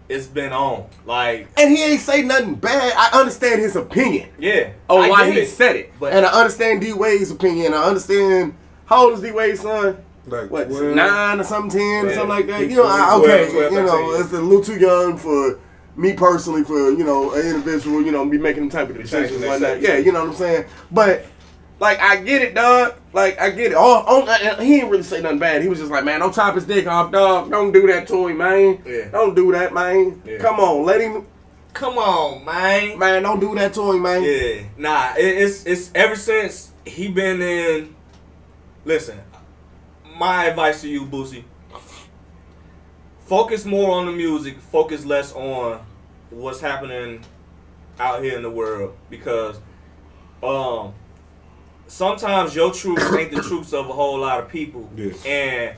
it's been on. Like, and he ain't say nothing bad. I understand his opinion. Yeah. On why he said it. And I understand D Wade's opinion. I understand, how old is D Wade's son? Like what, 12, 9 or something, 10 or something like that. You know, 12, it's a little too young for me personally, for, an individual, be making them type of decisions like that. Yeah, you know what I'm saying? But, like, I get it, dog. Like, I get it. He didn't really say nothing bad. He was just like, man, don't chop his dick off, dog. Don't do that to him, man. Yeah. Don't do that, man. Yeah. Come on, let him. Come on, man. Man, don't do that to him, man. Yeah. Nah, it's ever since he been in listen, my advice to you, Boosie, focus more on the music, focus less on what's happening out here in the world, because sometimes your truths ain't the truths of a whole lot of people. Yes. And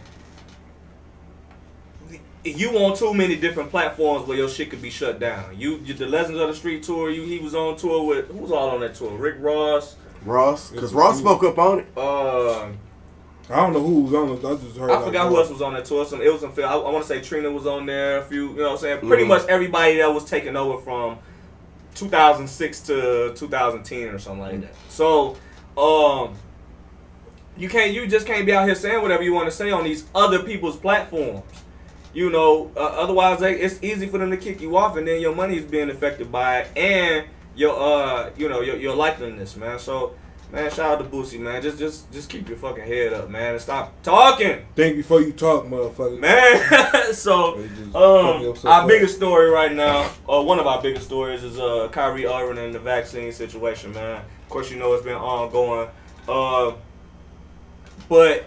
you on too many different platforms where your shit could be shut down. You the Legends of the Street tour, he was on tour with, who was all on that tour? Rick Ross, because Ross spoke up on it. I don't know who was on it. I just heard. I forgot who else was on that tour. It was some. I want to say Trina was on there. A few, you know what I'm saying? Pretty much everybody that was taking over from 2006 to 2010 or something like that. So, you just can't be out here saying whatever you want to say on these other people's platforms. You know, otherwise it's easy for them to kick you off, and then your money is being affected by it, and your your likeliness, man. So, man, shout out to Boosie, man. Just keep your fucking head up, man, and stop talking. Think before you talk, motherfucker. Man, so our biggest story right now, one of our biggest stories is Kyrie Irving and the vaccine situation, man. Of course, you know it's been ongoing, but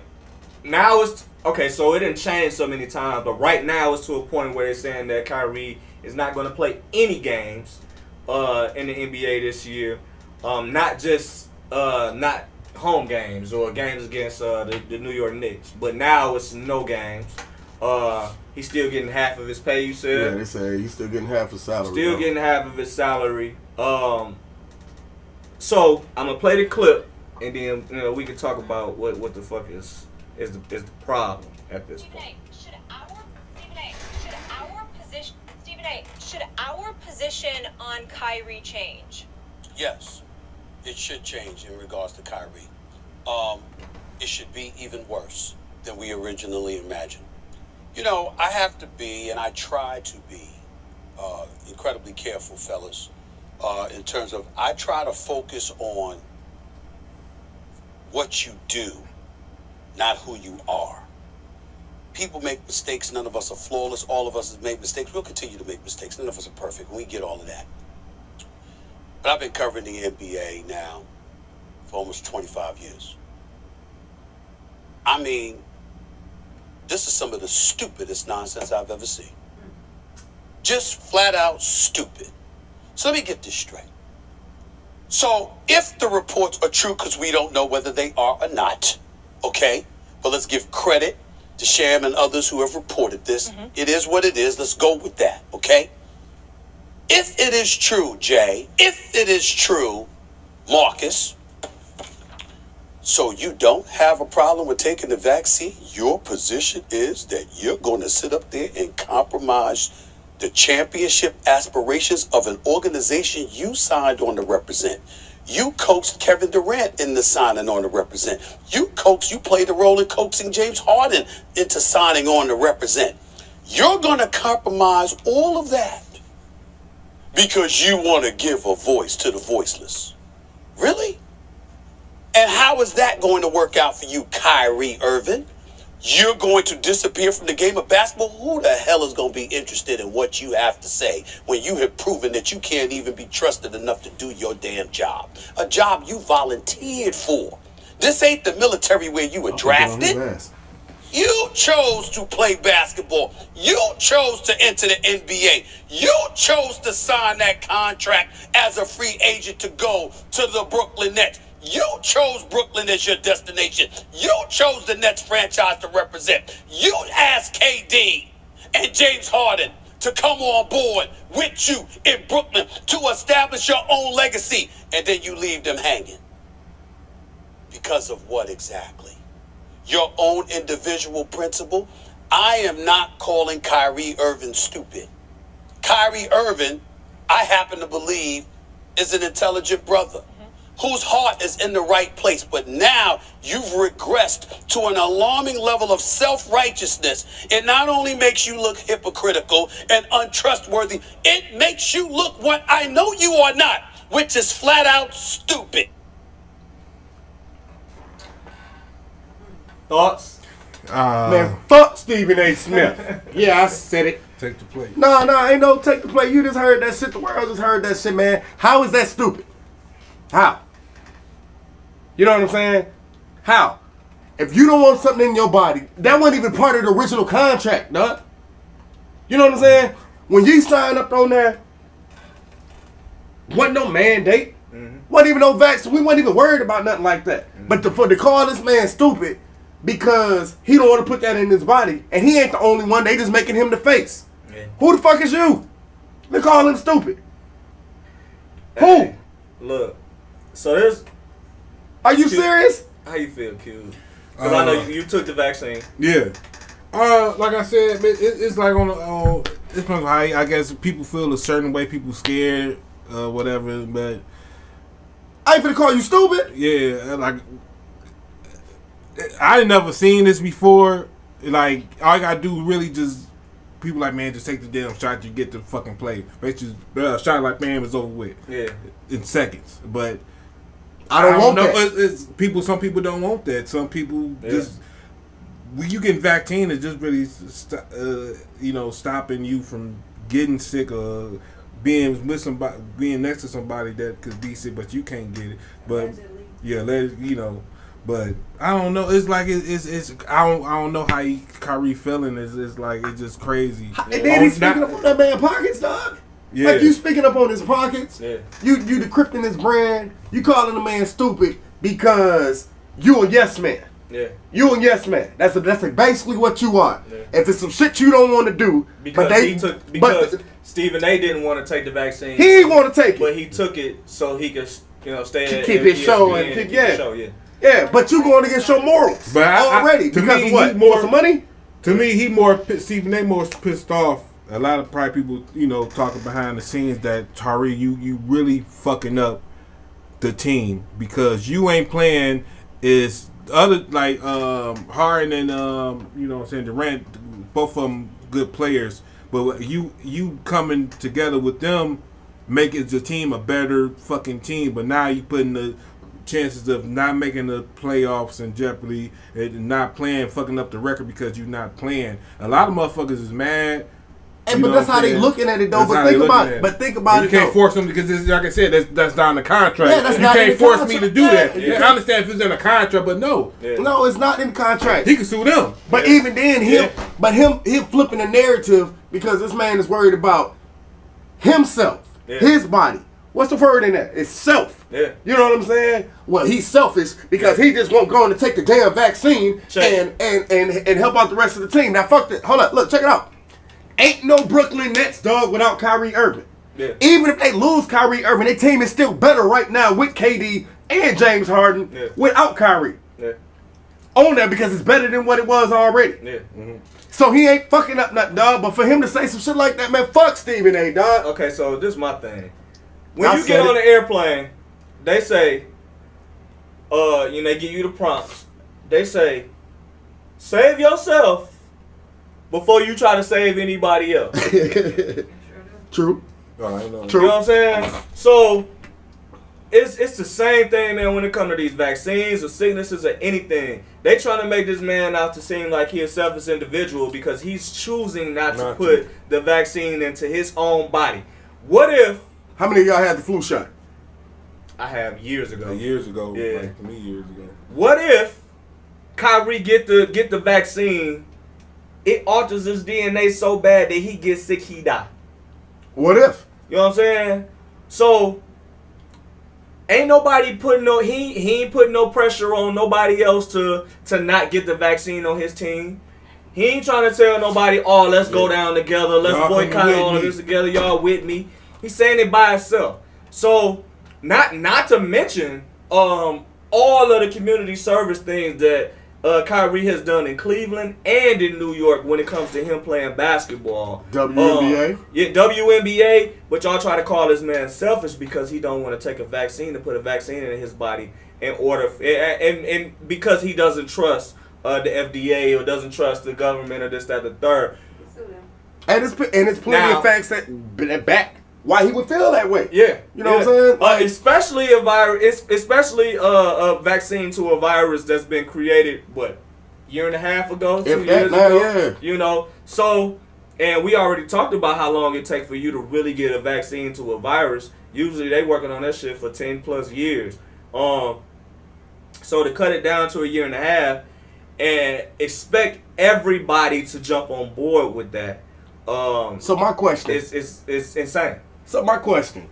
now it's okay. So it didn't change so many times, but right now it's to a point where they're saying that Kyrie is not going to play any games in the NBA this year, not just not home games or games against the New York Knicks, but now it's no games. He's still getting half of his pay, you said? Yeah, they say he's still getting half his salary. Still getting half of his salary. So I'm gonna play the clip, and then we can talk about what the fuck is the problem at this point. Should our position on Kyrie change? Yes, it should change in regards to Kyrie. It should be even worse than we originally imagined. You know, I have to be, and I try to be, incredibly careful, fellas, in terms of I try to focus on what you do, not who you are. People make mistakes. None of us are flawless. All of us have made mistakes. We'll continue to make mistakes. None of us are perfect. We get all of that. But I've been covering the NBA now for almost 25 years. I mean, this is some of the stupidest nonsense I've ever seen. Just flat out stupid. So let me get this straight. So if the reports are true, because we don't know whether they are or not, okay, but let's give credit to Sham and others who have reported this. Mm-hmm. It is what it is. Let's go with that, okay? If it is true, Jay, if it is true, Marcus, so you don't have a problem with taking the vaccine, your position is that you're going to sit up there and compromise the championship aspirations of an organization you signed on to represent. You coaxed Kevin Durant into signing on to represent. You played the role in coaxing James Harden into signing on to represent. You're going to compromise all of that because you want to give a voice to the voiceless. Really? And how is that going to work out for you, Kyrie Irving? You're going to disappear from the game of basketball? Who the hell is going to be interested in what you have to say when you have proven that you can't even be trusted enough to do your damn job? A job you volunteered for. This ain't the military where you were drafted. You chose to play basketball. You chose to enter the NBA. You chose to sign that contract as a free agent to go to the Brooklyn Nets. You chose Brooklyn as your destination. You chose the Nets franchise to represent. You asked KD and James Harden to come on board with you in Brooklyn to establish your own legacy, and then you leave them hanging. Because of what exactly? Your own individual principle? I am not calling Kyrie Irving stupid. Kyrie Irving, I happen to believe, is an intelligent brother whose heart is in the right place. But now you've regressed to an alarming level of self-righteousness. It not only makes you look hypocritical and untrustworthy, it makes you look what I know you are not, which is flat out stupid. Thoughts? Man, fuck Stephen A. Smith. Yeah, I said it. Take the play. No, ain't no take the play. You just heard that shit. The world just heard that shit, man. How is that stupid? How? You know what I'm saying? How? If you don't want something in your body, that wasn't even part of the original contract, dog. You know what I'm saying? When you signed up on there, wasn't no mandate. Wasn't even no vaccine. We wasn't even worried about nothing like that. But to call this man stupid because he don't want to put that in his body, and he ain't the only one. They just making him the face. Yeah. Who the fuck is you? They call him stupid. Hey, who? Look, so there's. Are you serious? How you feel, Q? Because I know you took the vaccine. Yeah. Like I said, it's like on it depends on how I guess people feel a certain way. People scared, whatever. But I ain't finna call you stupid. Yeah, like I never seen this before. Like all I gotta do really just people like, man, just take the damn shot. You get to fucking play. Basically, shot like, man, was over with. Yeah, in seconds. But I don't want know. that. It's people. Some people don't want that. Some people just. When you get vaccine, it's just really, stopping you from getting sick or being with somebody, being next to somebody that could be sick, but you can't get it. But But I don't know. It's like it's. I don't know how Kyrie feeling. It's like it's just crazy. And then he's speaking up on that man's pockets, dog. Yeah. Like you speaking up on his pockets. Yeah. You decrypting his brand. You calling the man stupid because you a yes man. Yeah. You a yes man. That's basically what you are. Yeah. If it's some shit you don't want to do, because Stephen A. didn't want to take the vaccine. He didn't want to take it, but he took it so he could stay keep his show and keep the show. Yeah, but you going against your morals already because of what? For some money? To me, Stephen A. more pissed off. A lot of probably people, talking behind the scenes that Tari, you really fucking up the team because you ain't playing is. Other like Harden and Durant, both of them good players, but you coming together with them making the team a better fucking team. But now you putting the chances of not making the playoffs in jeopardy and not playing, fucking up the record because you're not playing. A lot of motherfuckers is mad. But that's how they looking at it though. But think about it. But think about it. You can't force them because this, like I said, that's not in the contract. Yeah, you can't force me to do that. Yeah. I understand if it's in a contract, but no. Yeah. No, it's not in the contract. He can sue them. But even then, him flipping the narrative because this man is worried about himself, his body. What's the word in that? It's self. Yeah. You know what I'm saying? Well, he's selfish because he just won't go in to take the damn vaccine and help out the rest of the team. Now fuck that. Hold up, look, check it out. Ain't no Brooklyn Nets, dog, without Kyrie Irving. Yeah. Even if they lose Kyrie Irving, their team is still better right now with KD and James Harden without Kyrie. Yeah. On there because it's better than what it was already. Yeah. Mm-hmm. So he ain't fucking up nothing, dog. But for him to say some shit like that, man, fuck Stephen A., dog. Okay, so this is my thing. When you get on the airplane, they say, they give you the prompts. They say, save yourself before you try to save anybody else. True. Oh, I know. True. You know what I'm saying? So it's the same thing, man, when it comes to these vaccines or sicknesses or anything. They trying to make this man out to seem like he a selfish individual because he's choosing not to put the vaccine into his own body. What if... How many of y'all had the flu shot? I have years ago. Years ago. Yeah. Like me years ago. What if Kyrie get the vaccine, it alters his DNA so bad that he gets sick, he die? What if? You know what I'm saying? So ain't nobody putting he ain't putting no pressure on nobody else to not get the vaccine on his team. He ain't trying to tell nobody, oh, let's go down together, let's boycott all of this together, y'all with me. He's saying it by himself. So not to mention all of the community service things that Kyrie has done in Cleveland and in New York when it comes to him playing basketball. WNBA? WNBA, but y'all try to call this man selfish because he don't want to take a vaccine to put a vaccine in his body in order and because he doesn't trust the FDA or doesn't trust the government or this, that, the third. And it's plenty of facts that back why he would feel that way. Yeah. You know what I'm saying? Especially a virus, especially a vaccine to a virus that's been created, year and a half ago, 2 years ago? You know, so, and we already talked about how long it takes for you to really get a vaccine to a virus. Usually they working on that shit for 10 plus years. So to cut it down to a year and a half, and expect everybody to jump on board with that. So my question is insane. So my question: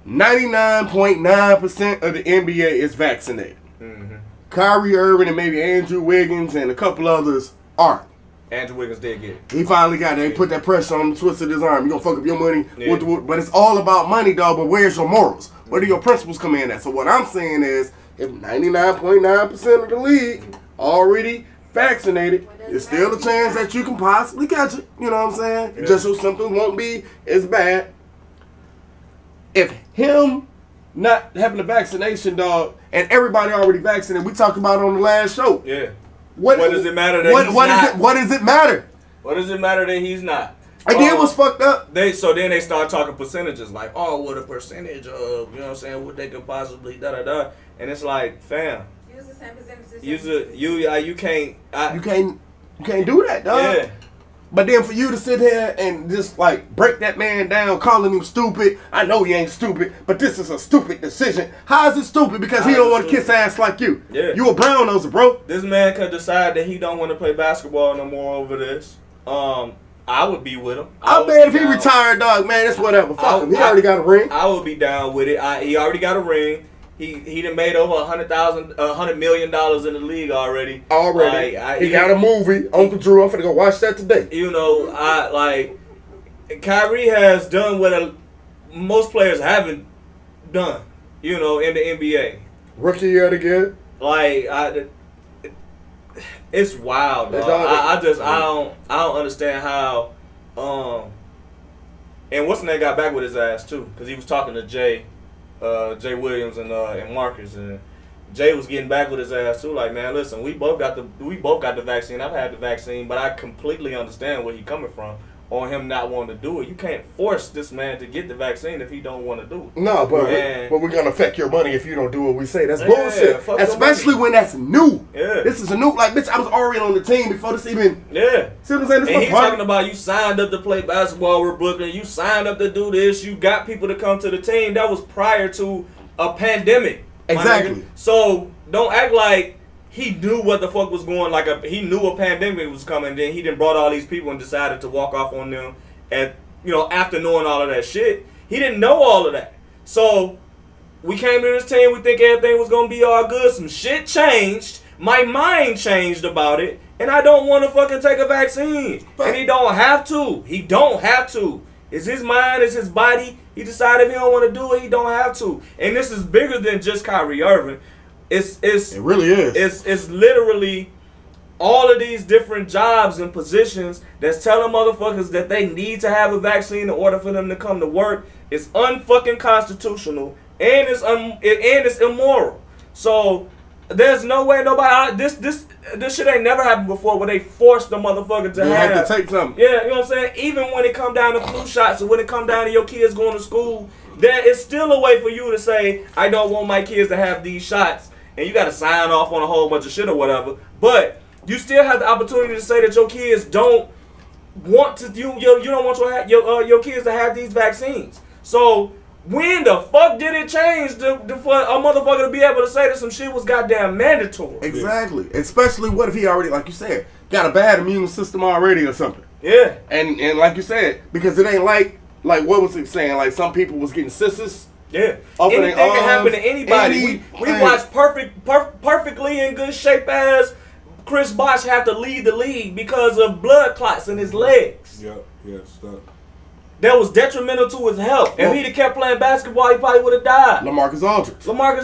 99.9% of the NBA is vaccinated. Mm-hmm. Kyrie Irving and maybe Andrew Wiggins and a couple others aren't. Andrew Wiggins did get it. He finally got it. They put that pressure on him, twisted his arm. You gonna fuck up your money, Yeah. but it's all about money, dog. But where's your morals? Where do your principles come in at? So what I'm saying is, if 99.9% of the league already vaccinated, there's still a chance that you can possibly catch it. You know what I'm saying? Yeah. Just so symptoms won't be as bad. If him not having a vaccination, dog, and everybody already vaccinated, we talked about it on the last show. Yeah. What does it matter that he's not? What does it matter? What does it matter that he's not? And then what's fucked up? Then they start talking percentages like, oh, what a percentage of, you know what I'm saying, what they could possibly da. And it's like, fam, Use the same percentages. you can't You can't do that, dog. yeah. But then for you to sit here and just like break that man down, calling him stupid. I know he ain't stupid, but this is a stupid decision. How is it stupid? Because he don't want to kiss ass like you. Yeah. You a brown noser, bro. This man could decide that he don't want to play basketball no more over this. I would be with him. I bet if he retired, dog, man, it's whatever. Fuck him. He already got a ring. I would be down with it. He already got a ring. He done made over $100 million in the league already. He got a movie, Uncle Drew. I'm finna go watch that today. You know, Kyrie has done what most players haven't done. You know, in the NBA. Rookie year again. It's wild, dog. I don't understand how. And what's the name got back with his ass too, because he was talking to Jay Williams and Marcus, and Jay was getting back with his ass too. Like, man, listen, we both got the vaccine. I've had the vaccine, but I completely understand where he's coming from on him not wanting to do it. You can't force this man to get the vaccine if he don't want to do it. No, but we're gonna affect your money if you don't do what we say. That's bullshit. Especially when that's new. Yeah. This is a new, like, bitch, I was already on the team before this even. Yeah. See what I'm saying? This And he's part. talking about you signed up to play basketball with Brooklyn. You signed up to do this. You got people to come to the team. That was prior to a pandemic. Exactly. So don't act like he knew what the fuck was going. He knew a pandemic was coming. Then he done brought all these people and decided to walk off on them. And after knowing all of that shit, he didn't know all of that. So we came to this team. We think everything was gonna be all good. Some shit changed. My mind changed about it, and I don't want to fucking take a vaccine. And he don't have to. He don't have to. It's his mind. It's his body. He decided if he don't want to do it, he don't have to. And this is bigger than just Kyrie Irving. It really is. It's literally all of these different jobs and positions that's telling motherfuckers that they need to have a vaccine in order for them to come to work. It's unfucking constitutional and it's immoral. So there's no way nobody this shit ain't never happened before where they forced the motherfucker to have to take something. Yeah, you know what I'm saying? Even when it come down to flu shots or when it come down to your kids going to school, there is still a way for you to say, I don't want my kids to have these shots. And you got to sign off on a whole bunch of shit or whatever. But you still have the opportunity to say that your kids don't want to. You don't want your kids to have these vaccines. So when the fuck did it change for a motherfucker to be able to say that some shit was goddamn mandatory? Exactly. Especially what if he already, like you said, got a bad immune system already or something. Yeah. And like you said, because it ain't like what was it saying? Like some people was getting cysts. Yeah. Anything can happen to anybody. We watched perfectly in good shape as Chris Bosh have to leave the league because of blood clots in his legs. Yeah, stuff. That was detrimental to his health. If he'd have kept playing basketball, he probably would have died. LaMarcus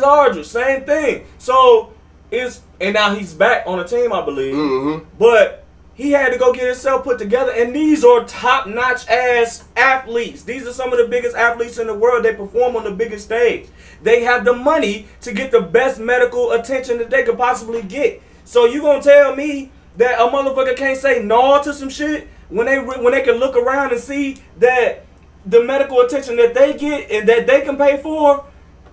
Aldridge, same thing. So and now he's back on the team, I believe. Mm-hmm. But he had to go get himself put together, and these are top-notch ass athletes. These are some of the biggest athletes in the world. They perform on the biggest stage. They have the money to get the best medical attention that they could possibly get. So you gonna tell me that a motherfucker can't say no to some shit when they can look around and see that the medical attention that they get and that they can pay for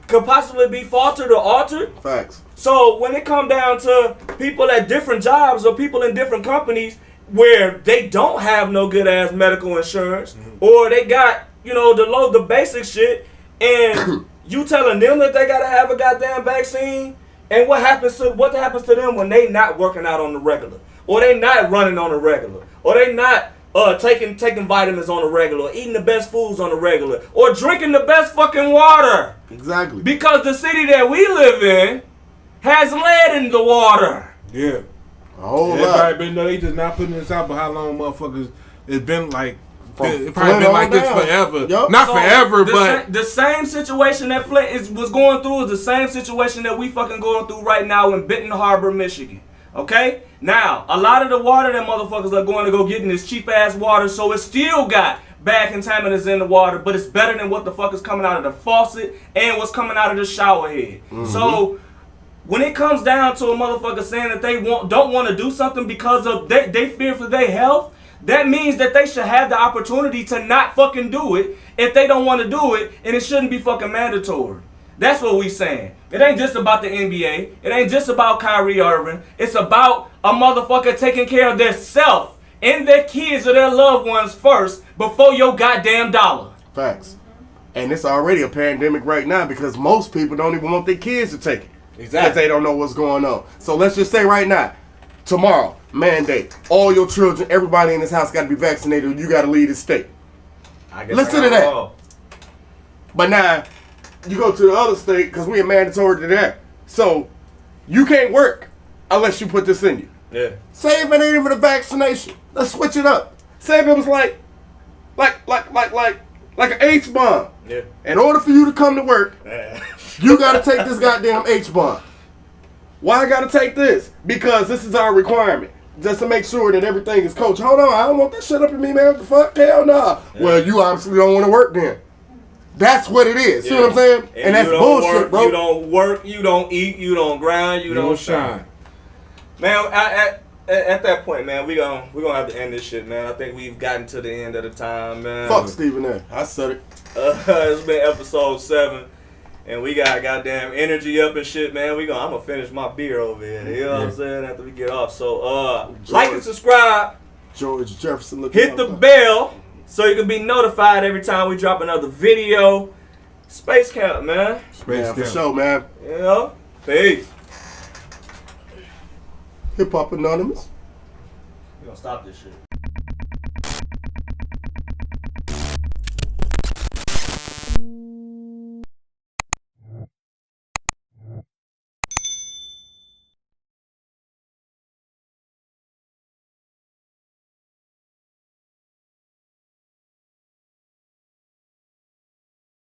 could possibly be faltered or altered? Facts. So when it come down to people at different jobs or people in different companies where they don't have no good ass medical insurance, or they got the basic shit, and you telling them that they gotta have a goddamn vaccine, And what happens to them when they not working out on the regular, or they not running on the regular, or they not taking vitamins on the regular, or eating the best foods on the regular, or drinking the best fucking water? Exactly. Because the city that we live in has lead in the water. Yeah. A whole lot. Everybody been they just not putting this out, but how long motherfuckers it's been like From it probably been Flint like on this down. forever. Yup. Not So, forever, the but the same situation that Flint was going through is the same situation that we fucking going through right now in Benton Harbor, Michigan. Okay? Now, a lot of the water that motherfuckers are going to go get in is cheap ass water, so it still got bad contaminants in the water, but it's better than what the fuck is coming out of the faucet and what's coming out of the shower head. So when it comes down to a motherfucker saying that they don't want to do something because of they fear for their health, that means that they should have the opportunity to not fucking do it if they don't want to do it, and it shouldn't be fucking mandatory. That's what we saying. It ain't just about the NBA. It ain't just about Kyrie Irving. It's about a motherfucker taking care of their self and their kids or their loved ones first before your goddamn dollar. Facts. And it's already a pandemic right now because most people don't even want their kids to take it. Because they don't know what's going on. So let's just say right now, tomorrow, mandate, all your children, everybody in this house got to be vaccinated, or you got to leave the state. Listen to that. But now, you go to the other state because we are mandatory to that. So, you can't work unless you put this in you. Yeah. Say if it ain't even a vaccination. Let's switch it up. Say if it was like an H-bomb. Yeah. In order for you to come to work, you got to take this goddamn H-bomb. Why I got to take this? Because this is our requirement. Just to make sure that everything is coached. Hold on, I don't want that shit up in me, man. What the fuck? Hell nah. Yeah. Well, you obviously don't want to work then. That's what it is. See what I'm saying? And that's bullshit, work, bro. You don't work, you don't eat, you don't grind, you don't shine. Man, at that point, man, we gonna have to end this shit, man. I think we've gotten to the end of the time, man. Fuck Stephen A. I said it. It's been episode 7, and we got goddamn energy up and shit, man. I'm gonna finish my beer over here. You know what I'm saying? After we get off, so like and subscribe. George Jefferson. Hit the bell so you can be notified every time we drop another video. Space Camp, man. Space Camp for sure, man. You know, peace. Hip Hop Anonymous. We're gonna stop this shit.